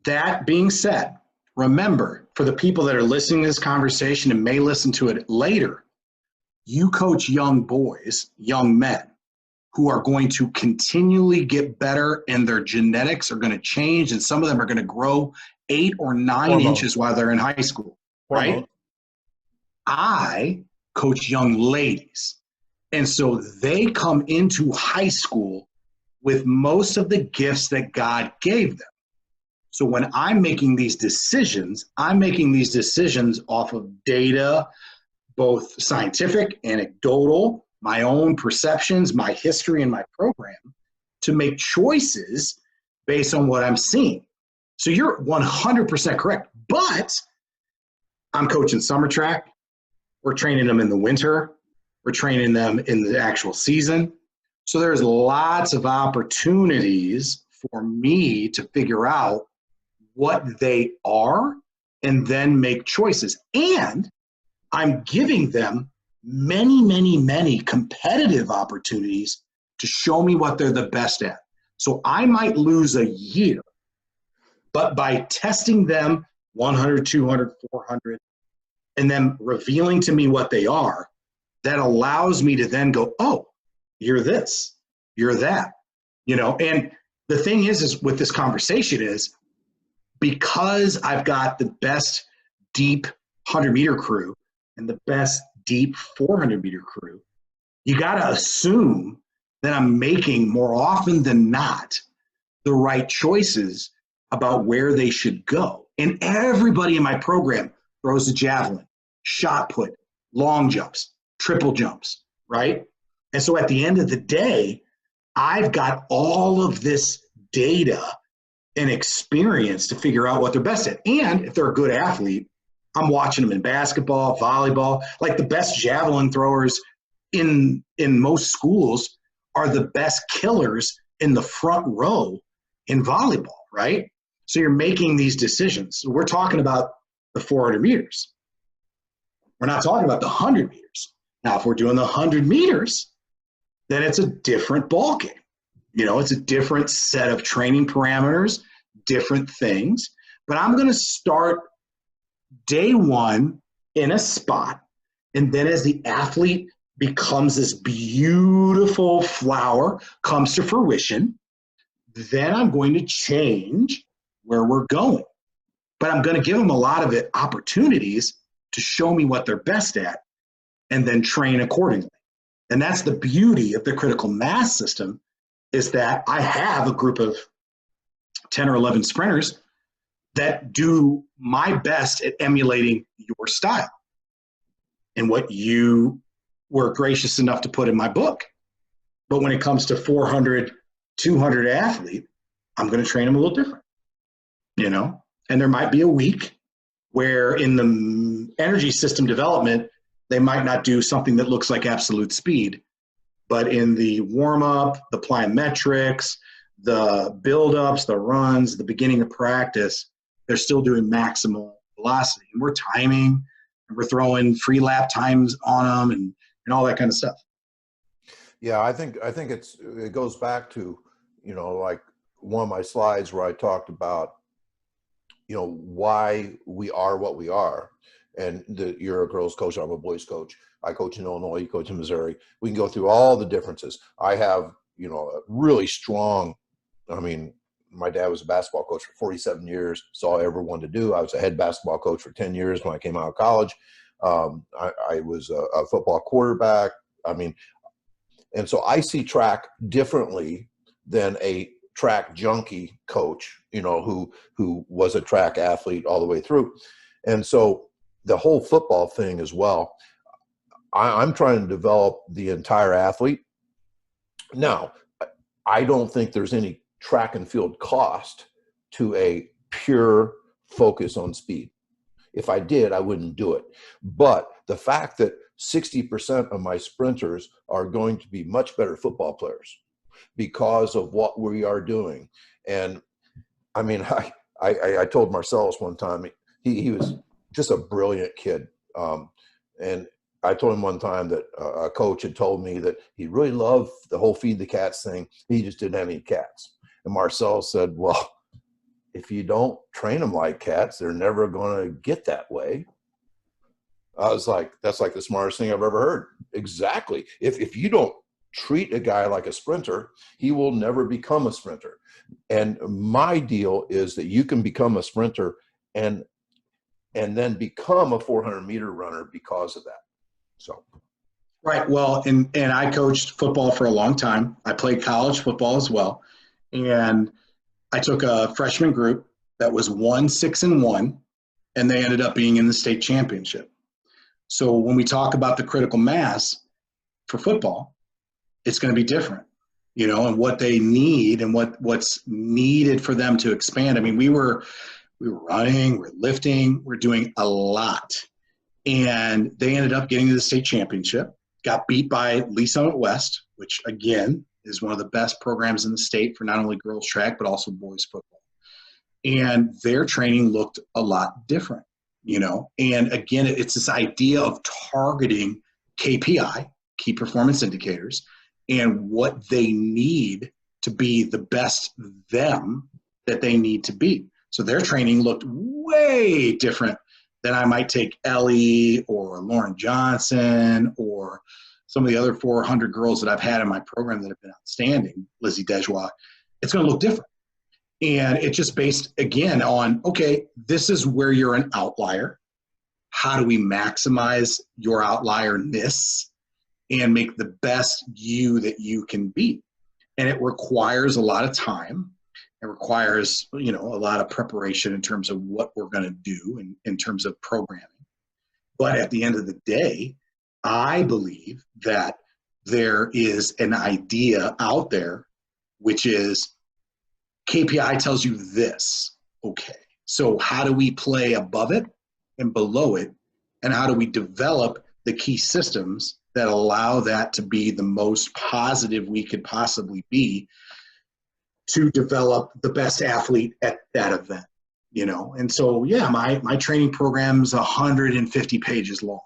that being said, remember, for the people that are listening to this conversation and may listen to it later, you coach young boys, young men, who are going to continually get better, and their genetics are going to change, and some of them are going to grow 8 or 9 inches while they're in high school, right? I coach young ladies, and so they come into high school with most of the gifts that God gave them. So when I'm making these decisions off of data, both scientific, anecdotal, my own perceptions, my history, and my program, to make choices based on what I'm seeing. So you're 100% correct. But I'm coaching summer track. We're training them in the winter. We're training them in the actual season. So there's lots of opportunities for me to figure out what they are and then make choices. And I'm giving them many, many, many competitive opportunities to show me what they're the best at. So I might lose a year, but by testing them 100, 200, 400, and then revealing to me what they are, that allows me to then go, oh, you're this, you're that, and the thing is with this conversation is, because I've got the best deep 100-meter crew and the best deep 400-meter crew, you got to assume that I'm making, more often than not, the right choices about where they should go. And everybody in my program throws a javelin, shot put, long jumps, triple jumps, right? And so at the end of the day, I've got all of this data and experience to figure out what they're best at. And if they're a good athlete, I'm watching them in basketball, volleyball. Like the best javelin throwers in most schools are the best killers in the front row in volleyball, right? So you're making these decisions. We're talking about the 400 meters. We're not talking about the 100 meters. Now, if we're doing the 100 meters, then it's a different ballgame. You know, it's a different set of training parameters, different things. But I'm going to start day one in a spot. And then as the athlete becomes this beautiful flower, comes to fruition, then I'm going to change where we're going. But I'm going to give them a lot of opportunities to show me what they're best at and then train accordingly. And that's the beauty of the critical mass system, is that I have a group of 10 or 11 sprinters that do my best at emulating your style and what you were gracious enough to put in my book. But when it comes to 400, 200 athlete, I'm going to train them a little different, you know? And there might be a week where in the energy system development, they might not do something that looks like absolute speed, but in the warm-up, the plyometrics, the build-ups, the runs, the beginning of practice, they're still doing maximal velocity. And we're timing, and we're throwing free lap times on them and all that kind of stuff. Yeah, I think it goes back to, you know, like one of my slides where I talked about, you know, why we are what we are. And you're a girls coach, I'm a boys coach. I coach in Illinois, you coach in Missouri. We can go through all the differences. I have, you know, a really strong, I mean, my dad was a basketball coach for 47 years. It's all I ever wanted to do. I was a head basketball coach for 10 years when I came out of college. I was a football quarterback. I mean, and so I see track differently than a track junkie coach, you know, who was a track athlete all the way through. And so the whole football thing as well, I'm trying to develop the entire athlete. Now, I don't think there's any track and field cost to a pure focus on speed. If I did, I wouldn't do it. But the fact that 60% of my sprinters are going to be much better football players because of what we are doing. And I mean, I told Marcellus one time, he was just a brilliant kid. And I told him one time that a coach had told me that he really loved the whole feed the cats thing. He just didn't have any cats. And Marcel said, well, if you don't train them like cats, they're never going to get that way. I was like, that's like the smartest thing I've ever heard. Exactly. If you don't treat a guy like a sprinter, he will never become a sprinter. And my deal is that you can become a sprinter and then become a 400-meter runner because of that. So. Right. Well, and I coached football for a long time. I played college football as well. And I took a freshman group that was 1-6-1, and they ended up being in the state championship. So when we talk about the critical mass for football, it's going to be different, you know, and what they need and what's needed for them to expand. I mean, we were running, we're lifting, we're doing a lot. And they ended up getting to the state championship, got beat by Lee Summit West, which again is one of the best programs in the state for not only girls track, but also boys football. And their training looked a lot different, you know? And again, it's this idea of targeting KPI, key performance indicators, and what they need to be the best them that they need to be. So their training looked way different than I might take Ellie or Lauren Johnson or some of the other 400 girls that I've had in my program that have been outstanding, Lizzie Dejois. It's going to look different. And it's just based, again, on, okay, this is where you're an outlier. How do we maximize your outlierness and make the best you that you can be? And it requires a lot of time. It requires, you know, a lot of preparation in terms of what we're going to do in terms of programming. But at the end of the day, I believe that there is an idea out there, which is KPI tells you this. Okay, so how do we play above it and below it? And how do we develop the key systems that allow that to be the most positive we could possibly be to develop the best athlete at that event, you know? And so, yeah, my training program's 150 pages long.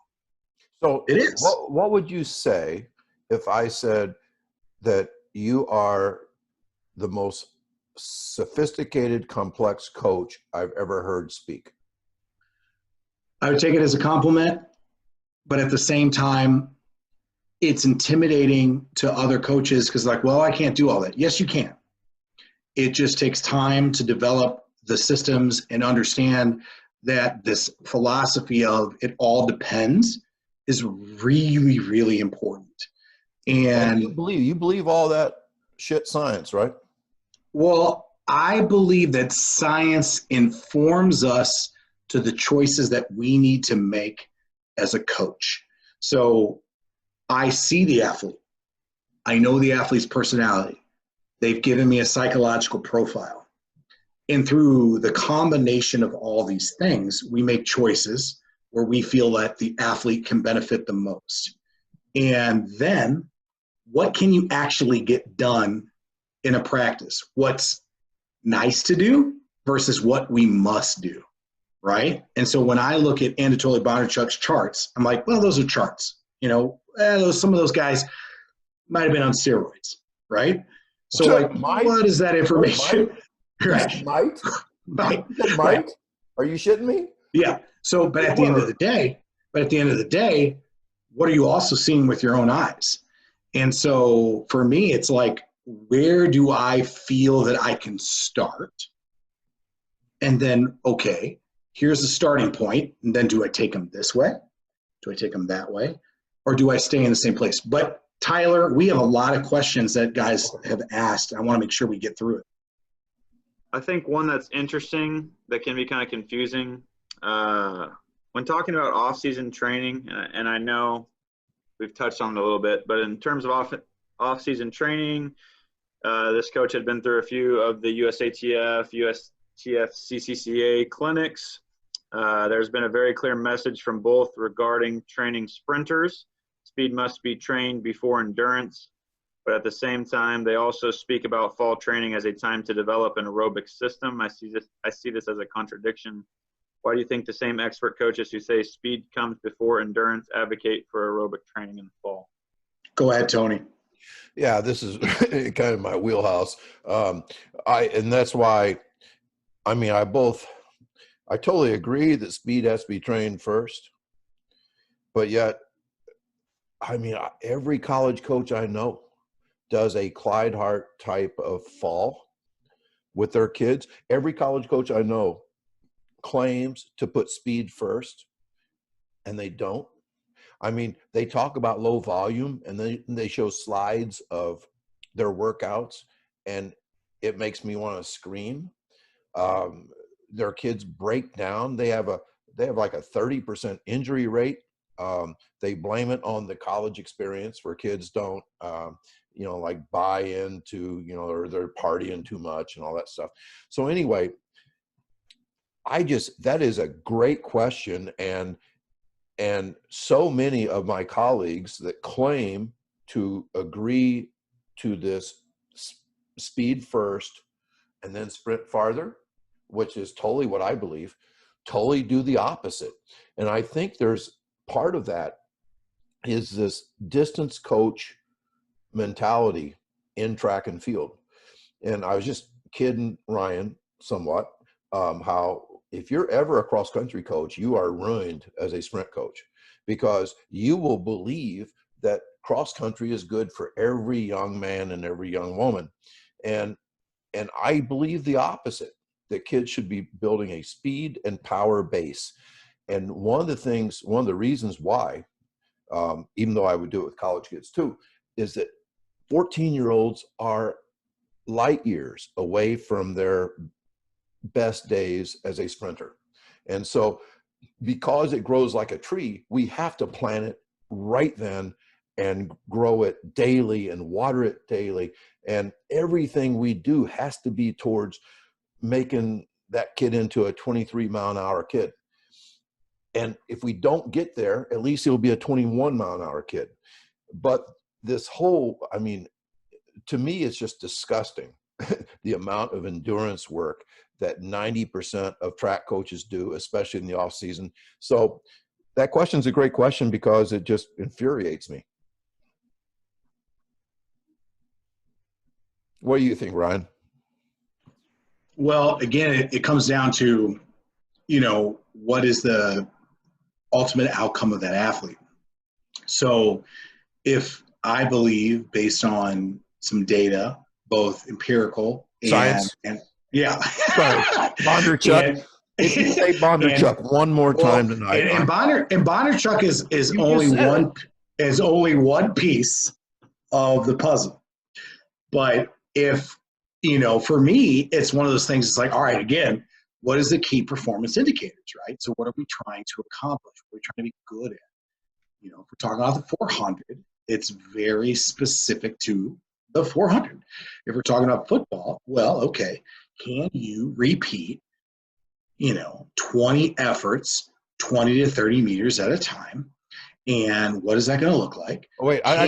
So It is. what would you say if I said that you are the most sophisticated, complex coach I've ever heard speak? I would take it as a compliment, but at the same time, it's intimidating to other coaches because, like, well, I can't do all that. Yes, you can. It just takes time to develop the systems and understand that this philosophy of it all depends is really, really important. And And you believe all that shit science, right? well, I believe that science informs us to the choices that we need to make as a coach. So I see the athlete. I know the athlete's personality. They've given me a psychological profile. And through the combination of all these things, we make choices where we feel that the athlete can benefit the most. And then what can you actually get done in a practice? What's nice to do versus what we must do, right? And so when I look at Anatoly Bondarchuk's charts, I'm like, well, those are charts. Some of those guys might have been on steroids, right? So, like, what is that information? Right. Might? Right. Might? Are you shitting me? Yeah. So, but at the end of the day, what are you also seeing with your own eyes? And so for me, it's like, where do I feel that I can start? And then, okay, here's the starting point. And then do I take them this way? Do I take them that way? Or do I stay in the same place? But Tyler, we have a lot of questions that guys have asked. I want to make sure we get through it. I think one that's interesting that can be kind of confusing when talking about off-season training, and I know we've touched on it a little bit, but in terms of off-season training, this coach had been through a few of the USATF, USTF, CCCA clinics. There's been a very clear message from both regarding training sprinters. Speed must be trained before endurance, but at the same time, they also speak about fall training as a time to develop an aerobic system. I see this as a contradiction. Why do you think the same expert coaches who say speed comes before endurance advocate for aerobic training in the fall? Go ahead, Tony. Yeah, this is kind of my wheelhouse. And that's why, I totally agree that speed has to be trained first, but yet, every college coach I know does a Clyde Hart type of fall with their kids. Every college coach I know claims to put speed first, and they don't. They talk about low volume, and then they show slides of their workouts, and it makes me want to scream. Their kids break down. They have like a 30% injury rate. They blame it on the college experience where kids don't, like buy into, or they're partying too much and all that stuff. So anyway, that is a great question. And so many of my colleagues that claim to agree to this speed first and then sprint farther, which is totally what I believe, totally do the opposite. And I think there's part of that is this distance coach mentality in track and field. And I was just kidding Ryan somewhat, how if you're ever a cross country coach, you are ruined as a sprint coach, because you will believe that cross country is good for every young man and every young woman. And I believe the opposite, that kids should be building a speed and power base. And one of the reasons why, even though I would do it with college kids too, is that 14-year-olds are light years away from their best days as a sprinter. And so because it grows like a tree, we have to plant it right then and grow it daily and water it daily. And everything we do has to be towards making that kid into a 23-mile-an-hour kid. And if we don't get there, at least it'll be a 21-mile-an-hour kid. But this whole, to me, it's just disgusting, the amount of endurance work that 90% of track coaches do, especially in the off season. So That question's a great question because it just infuriates me. What do you think, Ryan? Well, again, it comes down to, what is the ultimate outcome of that athlete? So if I believe, based on some data, both empirical Science. and yeah. Sorry, Bondarchuk. If you say Bondarchuk one more time tonight. And Bondarchuk is only one piece of the puzzle. But if, for me, it's one of those things, it's like, all right, again, what is the key performance indicators, right? So what are we trying to accomplish? What are we trying to be good at? If we're talking about the 400, it's very specific to the 400. If we're talking about football, well, okay, can you repeat, 20 efforts, 20 to 30 meters at a time? And what is that going to look like? Oh, wait, let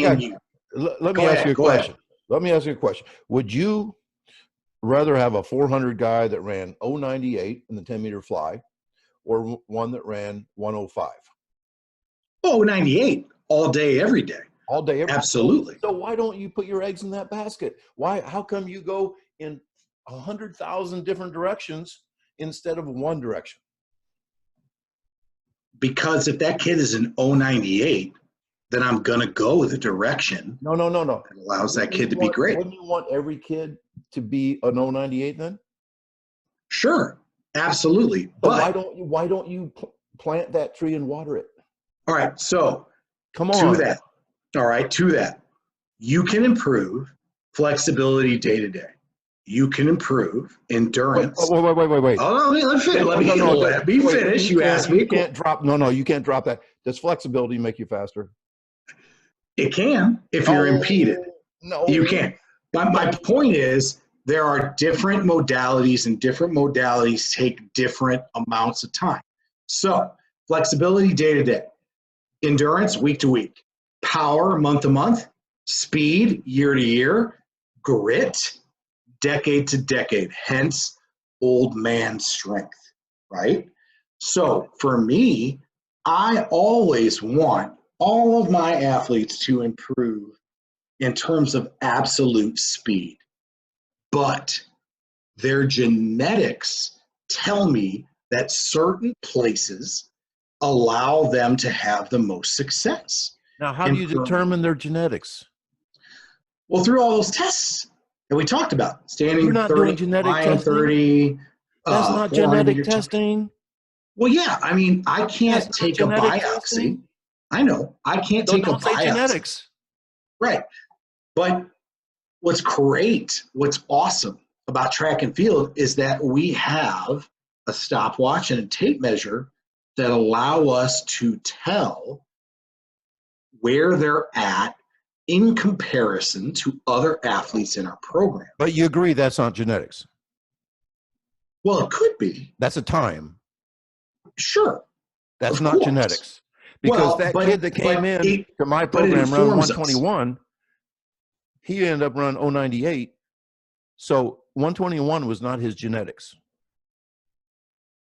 me ask you a question. Let me ask you a question. Would you rather have a 400 guy that ran 098 in the 10-meter fly or one that ran 105? 098 all day, every day. All day, every day. Absolutely. So why don't you put your eggs in that basket? How come you go in 100,000 different directions instead of one direction? Because if that kid is an 098, then I'm going to go with the direction. No. That allows that kid to be great. Wouldn't you want every kid to be an 098 then? Sure, absolutely. But why don't you plant that tree and water it? All right, so come on. To that, you can improve flexibility day to day. You can improve endurance. Wait. Oh, let me finish. You asked me. You can't drop. No, you can't drop that. Does flexibility make you faster? It can if you're impeded. No, you can. My point is there are different modalities, and different modalities take different amounts of time. So flexibility day to day, endurance week to week, power month to month, speed year to year, grit decade to decade, hence old man strength, right? So for me, I always want all of my athletes to improve in terms of absolute speed, but their genetics tell me that certain places allow them to have the most success. Now, how do you determine their genetics? Well, through all those tests that we talked about, standing You're not 30, doing genetic testing. 30. That's not genetic testing. Well, yeah, I mean, I can't take a biopsy. Testing. I know, I can't take a biopsy. Don't say genetics. Right. But what's great, what's awesome about track and field is that we have a stopwatch and a tape measure that allow us to tell where they're at in comparison to other athletes in our program. But you agree that's not genetics? Well, it could be. That's a time. Sure. That's not genetics. Because kid that came in to my program run 121, he ended up running 098. So 121 was not his genetics.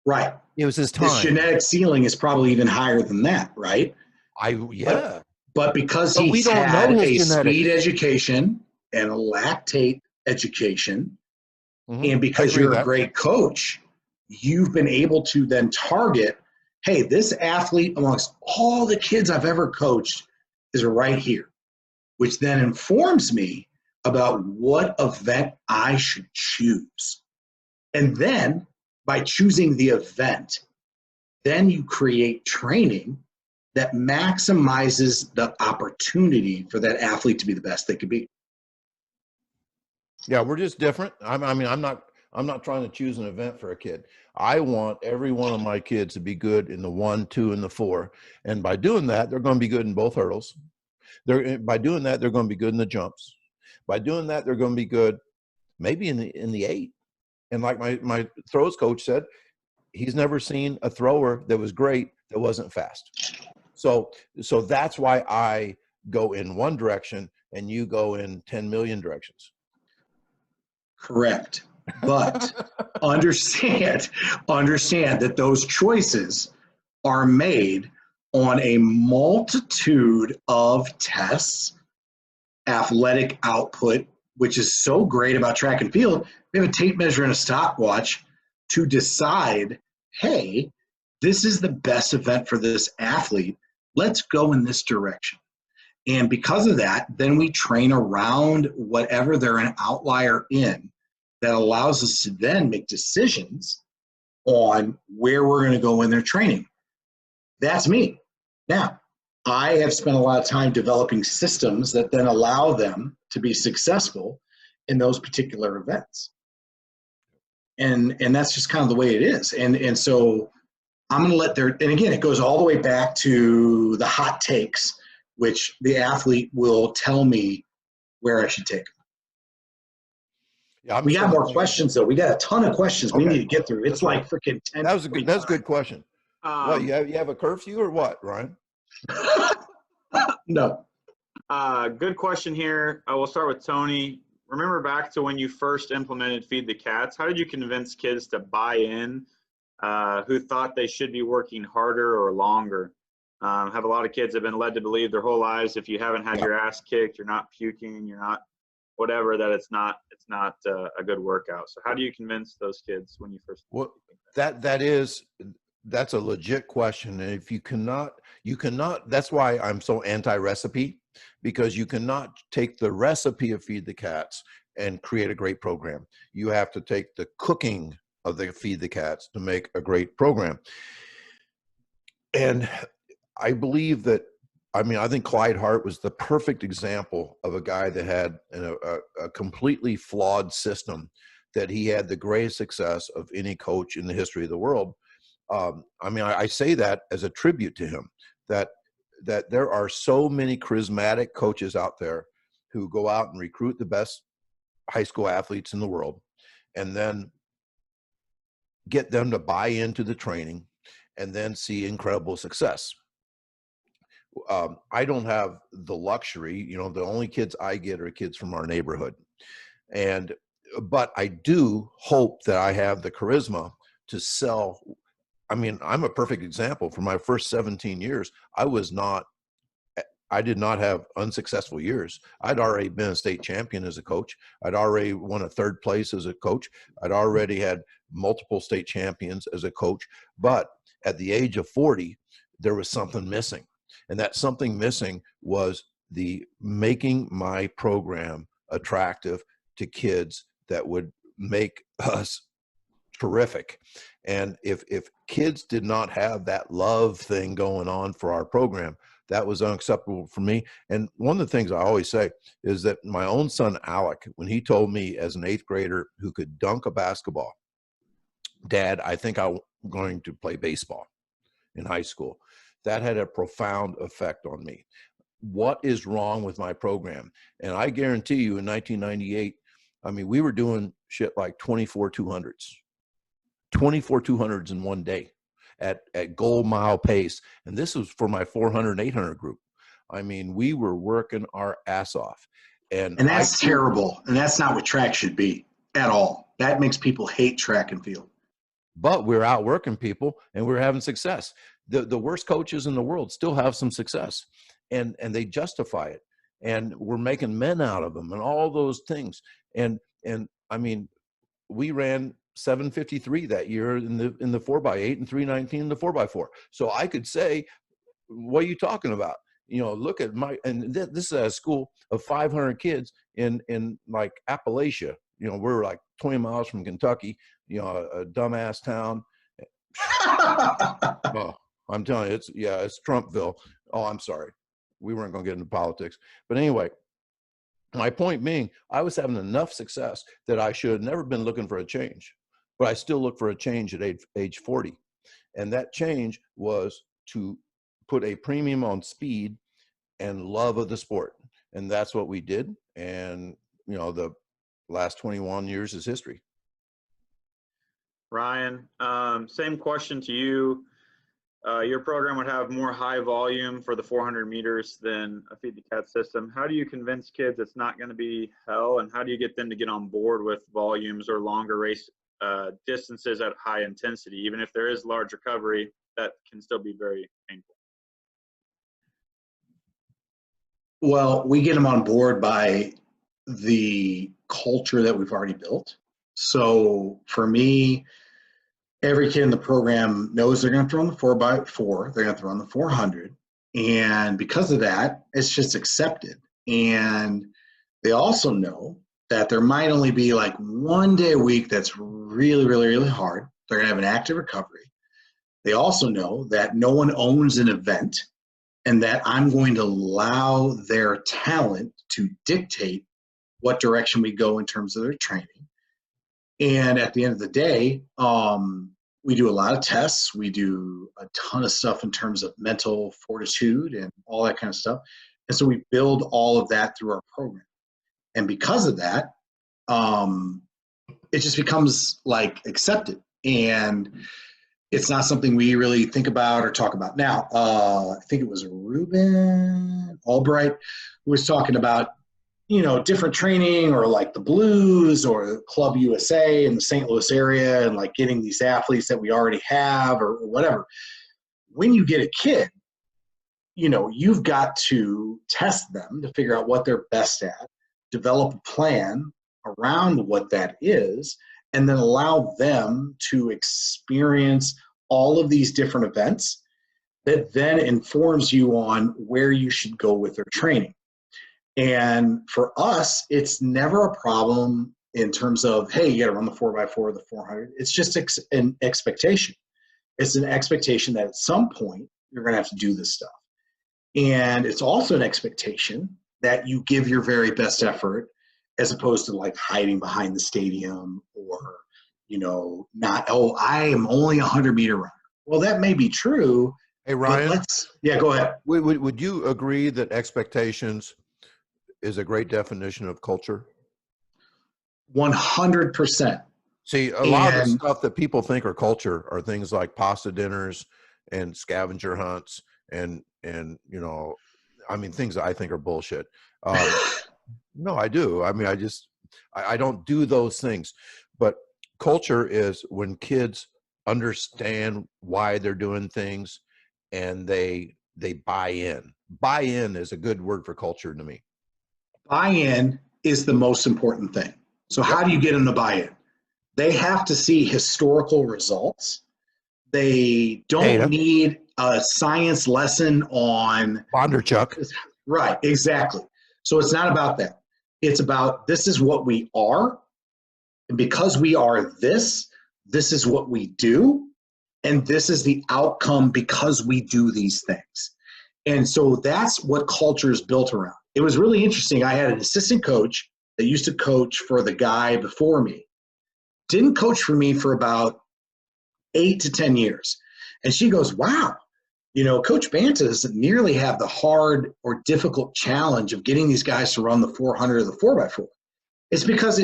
Right. It was his time. His genetic ceiling is probably even higher than that, right? But because he's had a speed education and a lactate education, and because you're a great coach, you've been able to then target, hey, this athlete amongst all the kids I've ever coached is right here, which then informs me about what event I should choose. And then by choosing the event, then you create training that maximizes the opportunity for that athlete to be the best they could be. Yeah, we're just different. I mean, I'm not trying to choose an event for a kid. I want every one of my kids to be good in the 1, 2, and the 4. And by doing that, they're going to be good in both hurdles. By doing that, they're going to be good in the jumps. By doing that, they're going to be good maybe in the 8. And like my throws coach said, he's never seen a thrower that was great that wasn't fast. So that's why I go in one direction and you go in 10 million directions. Correct. But understand that those choices are made on a multitude of tests, athletic output, which is so great about track and field. We have a tape measure and a stopwatch to decide, hey, this is the best event for this athlete. Let's go in this direction. And because of that, then we train around whatever they're an outlier in that allows us to then make decisions on where we're going to go in their training. That's me. Now, I have spent a lot of time developing systems that then allow them to be successful in those particular events. And that's just kind of the way it is. And so I'm going to let and again, it goes all the way back to the hot takes, which the athlete will tell me where I should take them. Yeah, we got more questions, though. We got a ton of questions we need to get through. It's like freaking 10. That's a good question. What, you have a curfew or what, Ryan? No. Good question here. We'll start with Tony. Remember back to when you first implemented Feed the Cats, how did you convince kids to buy in who thought they should be working harder or longer? Have a lot of kids have been led to believe their whole lives if you haven't had your ass kicked, you're not puking, you're not whatever, that it's not a good workout. So how do you convince those kids when you first? Well, that's a legit question. And if you cannot, that's why I'm so anti-recipe, because you cannot take the recipe of Feed the Cats and create a great program. You have to take the cooking of the Feed the Cats to make a great program. And I believe that, I think Clyde Hart was the perfect example of a guy that had a completely flawed system, that he had the greatest success of any coach in the history of the world. I say that as a tribute to him, that there are so many charismatic coaches out there who go out and recruit the best high school athletes in the world and then get them to buy into the training and then see incredible success. I don't have the luxury, the only kids I get are kids from our neighborhood. But I do hope that I have the charisma to sell. I'm a perfect example. For my first 17 years, I did not have unsuccessful years. I'd already been a state champion as a coach. I'd already won a third place as a coach. I'd already had multiple state champions as a coach. But at the age of 40, there was something missing. And that something missing was the making my program attractive to kids that would make us terrific. And if kids did not have that love thing going on for our program, that was unacceptable for me. And one of the things I always say is that my own son, Alec, when he told me as an 8th grader who could dunk a basketball, Dad, I think I'm going to play baseball in high school, that had a profound effect on me. What is wrong with my program? And I guarantee you in 1998, we were doing shit like 24 200s in one day at goal mile pace. And this was for my 400 and 800 group. We were working our ass off. And that's terrible. And that's not what track should be at all. That makes people hate track and field. But we're out working people and we're having success. The worst coaches in the world still have some success, and they justify it. And we're making men out of them and all those things. And we ran 753 that year in the 4x8 and 319 in the 4x4. So I could say, what are you talking about? Look at this is a school of 500 kids in like Appalachia. We're like 20 miles from Kentucky, a dumbass town. Oh, I'm telling you, it's Trumpville. Oh, I'm sorry. We weren't going to get into politics. But anyway, my point being, I was having enough success that I should have never been looking for a change. But I still look for a change at age 40. And that change was to put a premium on speed and love of the sport. And that's what we did. And, the last 21 years is history. Ryan, same question to you. Your program would have more high volume for the 400 meters than a Feed the Cat system. How do you convince kids it's not going to be hell, and how do you get them to get on board with volumes or longer race distances at high intensity? Even if there is large recovery, that can still be very painful. Well, we get them on board by the culture that we've already built. So for me, every kid in the program knows they're going to throw on the 4x4, they're going to throw on the 400. And because of that, it's just accepted. And they also know that there might only be like one day a week that's really, really, really hard. They're going to have an active recovery. They also know that no one owns an event and that I'm going to allow their talent to dictate what direction we go in terms of their training. And at the end of the day, we do a lot of tests. We do a ton of stuff in terms of mental fortitude and all that kind of stuff. And so we build all of that through our program. And because of that, it just becomes like accepted. And it's not something we really think about or talk about. Now, I think it was Ruben Albright who was talking about, you know, different training or like the Blues or Club USA in the St. Louis area and like getting these athletes that we already have or whatever. When you get a kid, you know, you've got to test them to figure out what they're best at, develop a plan around what that is, and then allow them to experience all of these different events that then informs you on where you should go with their training. And for us, it's never a problem in terms of, hey, you got to run the 4x4 or the 400. It's just an expectation. It's an expectation that at some point you're going to have to do this stuff. And it's also an expectation that you give your very best effort as opposed to like hiding behind the stadium or, you know, not, oh, I am only a 100-meter runner. Well, that may be true. Hey, Ryan. Yeah, go ahead. Would you agree that expectations is a great definition of culture? 100%. See, a lot of the stuff that people think are culture are things like pasta dinners and scavenger hunts and you know, I mean, things that I think are bullshit. No, I do. I mean, I don't do those things. But culture is when kids understand why they're doing things and they buy in. Buy in is a good word for culture to me. Buy-in is the most important thing. So how do you get them to buy in? They have to see historical results. They don't need a science lesson on Bonderchuck. Right, exactly. So it's not about that. It's about this is what we are. And because we are this is what we do. And this is the outcome because we do these things. And so that's what culture is built around. It was really interesting. I had an assistant coach that used to coach for the guy before me. Didn't coach for me for about 8 to 10 years. And she goes, wow, you know, Coach Banta doesn't nearly have the hard or difficult challenge of getting these guys to run the 400 or the 4x4. It's because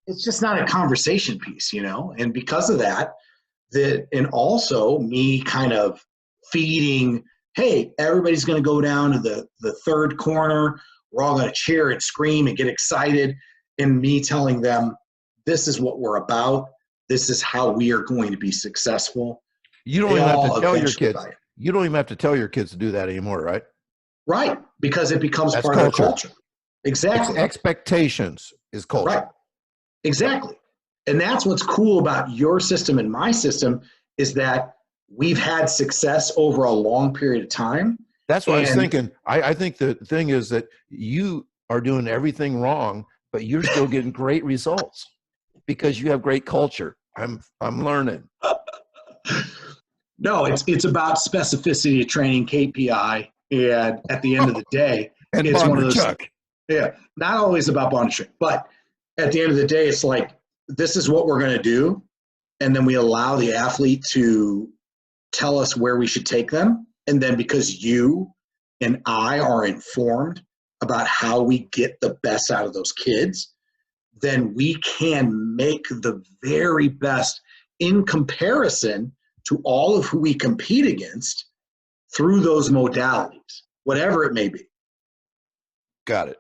it's just not a conversation piece, you know? And because of that, and also me kind of feeding, hey, everybody's going to go down to the third corner. We're all going to cheer and scream and get excited. And me telling them, this is what we're about. This is how we are going to be successful. You don't even have to tell your kids. You don't even have to tell your kids to do that anymore, right? Right, because it becomes part of their culture. Exactly. Expectations is culture. Right, exactly. And that's what's cool about your system and my system is that we've had success over a long period of time. That's what I was thinking. I think the thing is that you are doing everything wrong, but you're still getting great results because you have great culture. I'm learning. No, it's about specificity of training, KPI, and at the end of the day, and it's one of those. Chuck. Yeah, not always about Banta, but at the end of the day, it's like this is what we're going to do, and then we allow the athlete to tell us where we should take them, and then because you and I are informed about how we get the best out of those kids, then we can make the very best in comparison to all of who we compete against through those modalities, whatever it may be. Got it.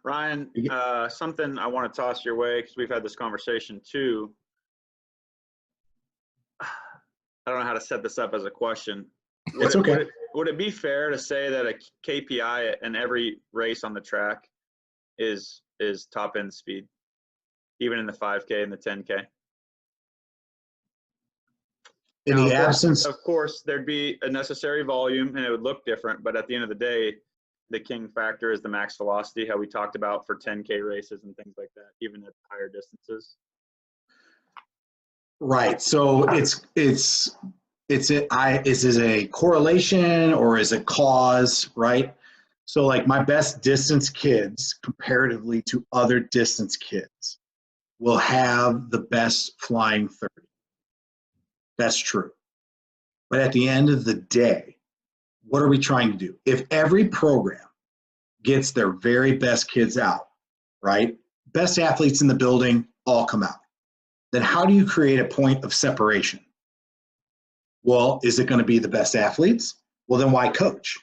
Ryan, something I want to toss your way because we've had this conversation too. I don't know how to set this up as a question. It's okay. would it be fair to say that a KPI in every race on the track is top end speed, even in the 5K and the 10K? In the absence, of course, there'd be a necessary volume and it would look different, but at the end of the day, the king factor is the max velocity, how we talked about for 10K races and things like that, even at higher distances. right. So is it a correlation or is it cause, right? So like my best distance kids comparatively to other distance kids will have the best flying 30. That's true. But at the end of the day, what are we trying to do? If every program gets their very best kids out, right? Best athletes in the building all come out. Then how do you create a point of separation? Well, is it going to be the best athletes? Well, then why coach?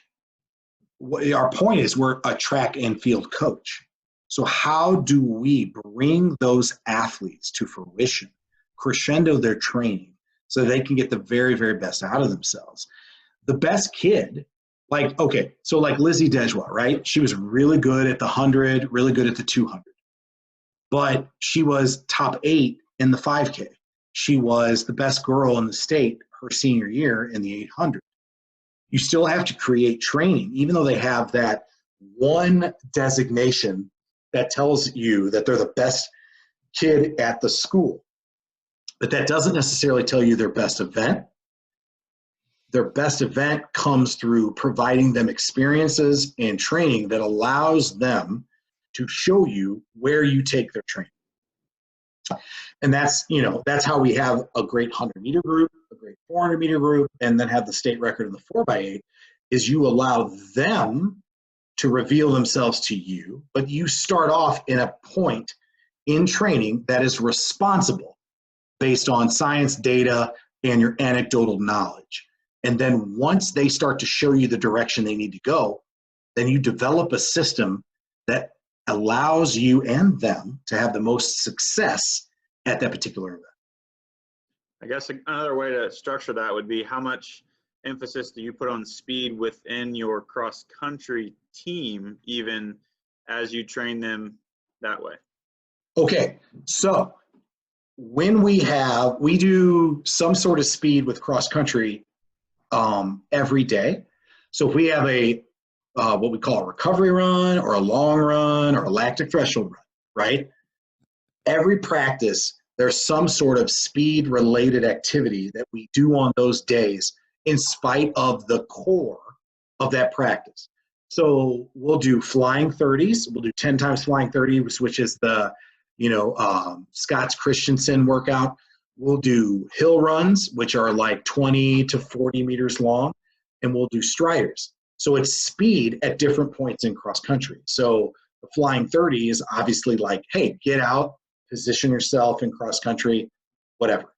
Our point is we're a track and field coach. So how do we bring those athletes to fruition, crescendo their training, so they can get the very, very best out of themselves? The best kid, like, okay, so like Lizzie Dejois, right? She was really good at the 100, really good at the 200. But she was top 8 in the 5K. She was the best girl in the state her senior year in the 800. You still have to create training, even though they have that one designation that tells you that they're the best kid at the school. But that doesn't necessarily tell you their best event. Their best event comes through providing them experiences and training that allows them to show you where you take their training. And that's how we have a great 100-meter group, a great 400-meter group, and then have the state record in the 4x8, is you allow them to reveal themselves to you, but you start off in a point in training that is responsible based on science, data, and your anecdotal knowledge. And then once they start to show you the direction they need to go, then you develop a system that allows you and them to have the most success at that particular event. I guess another way to structure that would be, how much emphasis do you put on speed within your cross-country team, even as you train them that way? Okay, so when we do some sort of speed with cross-country every day. So if we have a what we call a recovery run or a long run or a lactic threshold run, right? Every practice, there's some sort of speed related activity that we do on those days in spite of the core of that practice. So we'll do flying 30s. We'll do 10 times flying 30, which is the, Scott's Christensen workout. We'll do hill runs, which are like 20 to 40 meters long, and we'll do striders. So it's speed at different points in cross country. So the flying 30 is obviously like, hey, get out, position yourself in cross country, whatever.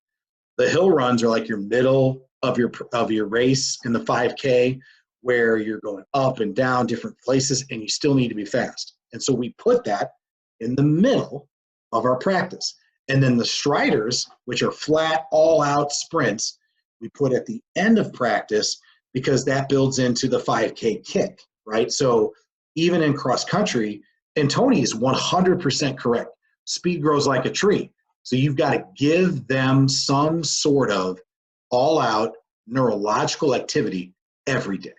The hill runs are like your middle of your race in the 5K, where you're going up and down different places and you still need to be fast. And so we put that in the middle of our practice. And then the striders, which are flat, all-out sprints, we put at the end of practice, because that builds into the 5K kick, right? So even in cross-country, and Tony is 100% correct, speed grows like a tree. So you've got to give them some sort of all-out neurological activity every day.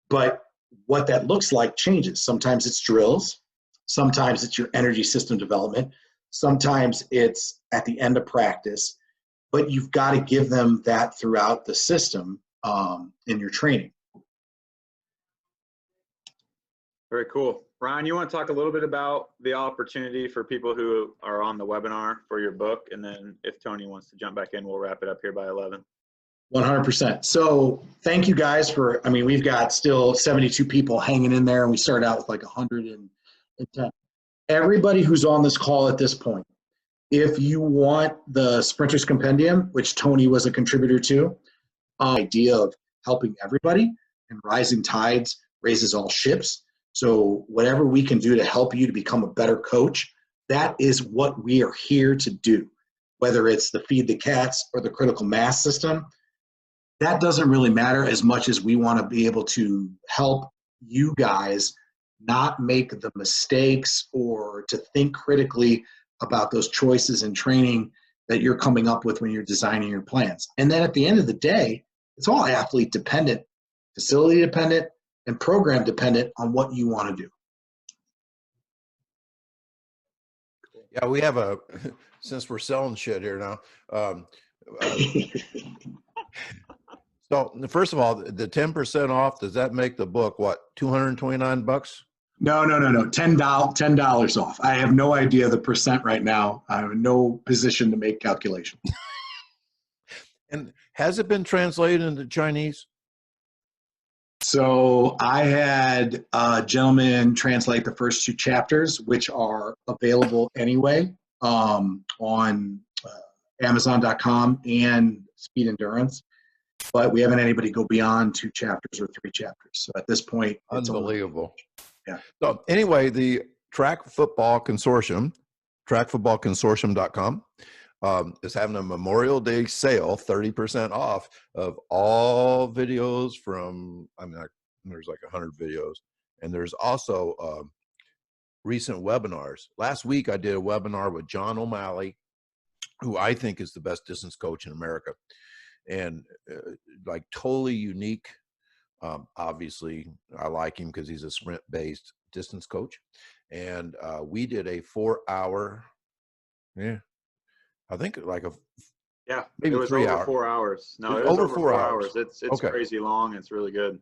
But what that looks like changes. Sometimes it's drills. Sometimes it's your energy system development. Sometimes it's at the end of practice. But you've got to give them that throughout the system in your training. Very cool. Ryan, you want to talk a little bit about the opportunity for people who are on the webinar for your book? And then if Tony wants to jump back in, we'll wrap it up here by 11. 100%. So thank you guys for, we've got still 72 people hanging in there, and we started out with like 110. Everybody who's on this call at this point, if you want the Sprinters Compendium, which Tony was a contributor to, idea of helping everybody, and rising tides raises all ships. So whatever we can do to help you to become a better coach, that is what we are here to do. Whether it's the Feed the Cats or the critical mass system, that doesn't really matter as much as we want to be able to help you guys not make the mistakes or to think critically about those choices in training that you're coming up with when you're designing your plans. And then at the end of the day, it's all athlete dependent, facility dependent, and program dependent on what you want to do. Yeah, we have a, since we're selling shit here now. So first of all, the 10% off, does that make the book, what, $229? No. $10 off. I have no idea the percent right now. I'm in no position to make calculation. And has it been translated into Chinese? So I had a gentleman translate the first 2 chapters, which are available anyway on Amazon.com and Speed Endurance. But we haven't had anybody go beyond 2 chapters or 3 chapters. So at this point, it's unbelievable. Yeah. So anyway, the Track Football Consortium, trackfootballconsortium.com, is having a Memorial Day sale, 30% off of all videos from, I mean, there's like 100 videos. And there's also recent webinars. Last week, I did a webinar with John O'Malley, who I think is the best distance coach in America. And like totally unique. Obviously, I like him because he's a sprint-based distance coach. And we did a 4-hour, I think like maybe it was 3 over hours. 4 hours. No, it was over 4 hours. It's okay. Crazy long. It's really good.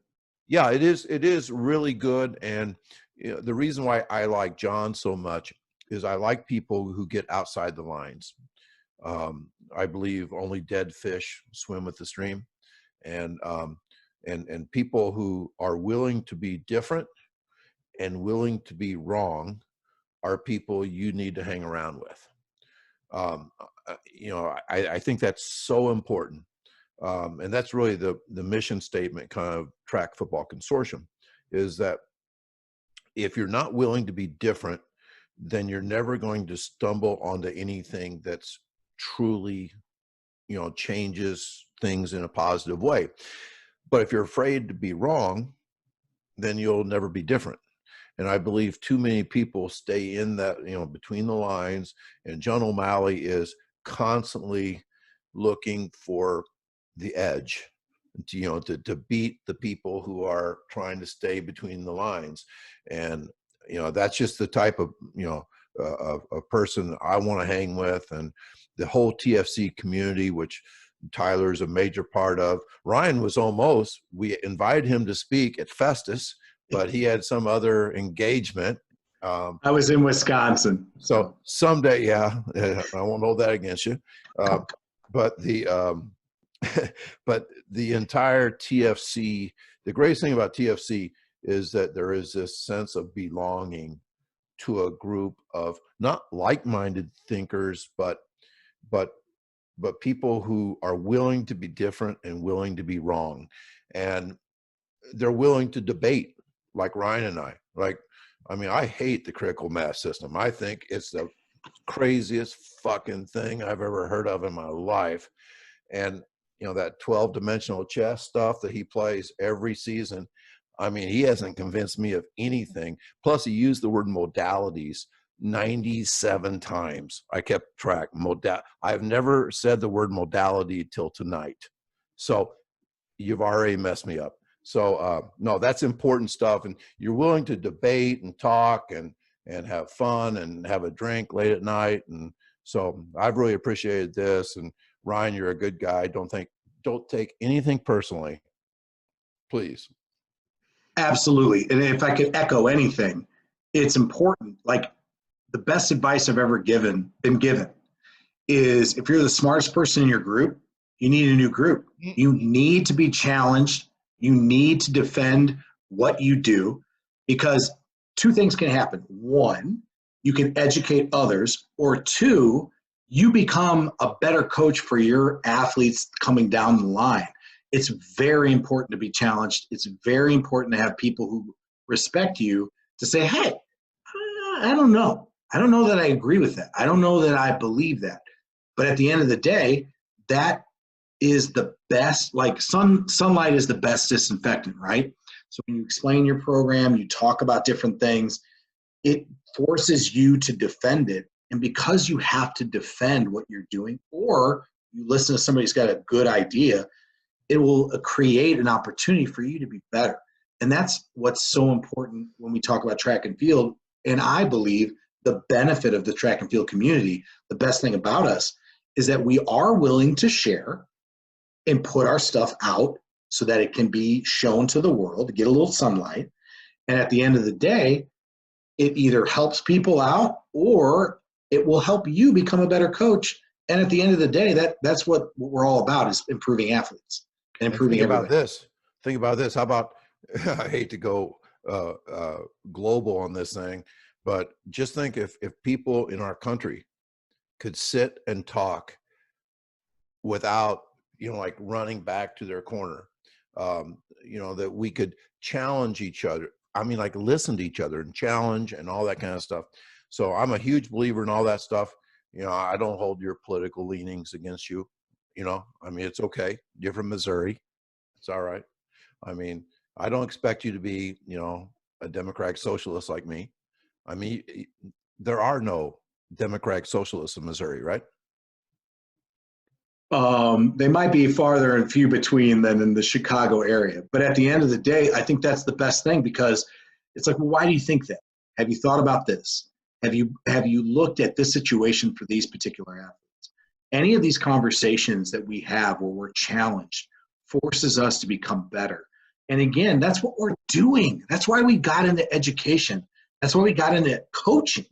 Yeah, it is really good. And you know, the reason why I like John so much is I like people who get outside the lines. I believe only dead fish swim with the stream, and people who are willing to be different and willing to be wrong are people you need to hang around with. You know, I think that's so important. And that's really the mission statement kind of Track Football Consortium, is that if you're not willing to be different, then you're never going to stumble onto anything that's truly, you know, changes things in a positive way. But if you're afraid to be wrong, then you'll never be different. And I believe too many people stay in that, you know, between the lines. And John O'Malley is constantly looking for the edge, to, you know, to beat the people who are trying to stay between the lines. And, you know, that's just the type of, you know, a person I want to hang with. And the whole TFC community, which Tyler's a major part of. Ryan was almost, we invited him to speak at Festus, but he had some other engagement. I was in Wisconsin. So someday, yeah, I won't hold that against you. But the but the entire TFC, the greatest thing about TFC is that there is this sense of belonging to a group of not like-minded thinkers, but people who are willing to be different and willing to be wrong. And they're willing to debate, like Ryan and I. Like, I mean, I hate the critical mass system. I think it's the craziest fucking thing I've ever heard of in my life. And, you know, that 12-dimensional chess stuff that he plays every season, I mean, he hasn't convinced me of anything. Plus, he used the word modalities 97 times. I kept track. I've never said the word modality till tonight. So you've already messed me up. So no, that's important stuff. And you're willing to debate and talk and have fun and have a drink late at night. And so I've really appreciated this. And Ryan, you're a good guy. Don't take anything personally, please. Absolutely. And if I could echo anything, it's important. Like, the best advice I've ever been given is, if you're the smartest person in your group, you need a new group. You need to be challenged. You need to defend what you do, because 2 things can happen. 1, you can educate others, or 2, you become a better coach for your athletes coming down the line. It's very important to be challenged. It's very important to have people who respect you to say, hey, I don't know. I don't know that I agree with that. I don't know that I believe that. But at the end of the day, that is the best, like sunlight is the best disinfectant, right? So when you explain your program, you talk about different things, it forces you to defend it. And because you have to defend what you're doing, or you listen to somebody who's got a good idea, it will create an opportunity for you to be better. And that's what's so important when we talk about track and field. And I believe the benefit of the track and field community, the best thing about us, is that we are willing to share and put our stuff out so that it can be shown to the world, get a little sunlight. And at the end of the day, it either helps people out or it will help you become a better coach. And at the end of the day, that's what we're all about, is improving athletes and improving everybody. Think about this. How about, I hate to go global on this thing, but just think if people in our country could sit and talk without, like running back to their corner, that we could challenge each other. I mean, like listen to each other and challenge and all that kind of stuff. So I'm a huge believer in all that stuff. I don't hold your political leanings against you. I mean, it's okay. You're from Missouri. It's all right. I mean, I don't expect you to be, a Democratic socialist like me. I mean, there are no Democratic socialists in Missouri, right? They might be farther and few between than in the Chicago area. But at the end of the day, I think that's the best thing, because it's like, well, why do you think that? Have you thought about this? Have you looked at this situation for these particular athletes? Any of these conversations that we have where we're challenged forces us to become better. And again, that's what we're doing. That's why we got into education. That's why we got into coaching,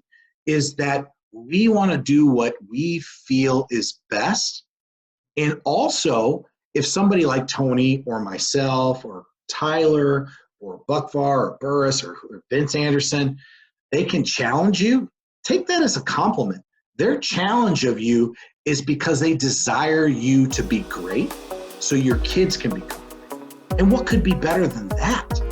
is that we want to do what we feel is best. And also, if somebody like Tony or myself or Tyler or Buckvar or Burris or Vince Anderson, they can challenge you, take that as a compliment. Their challenge of you is because they desire you to be great so your kids can become great. And what could be better than that?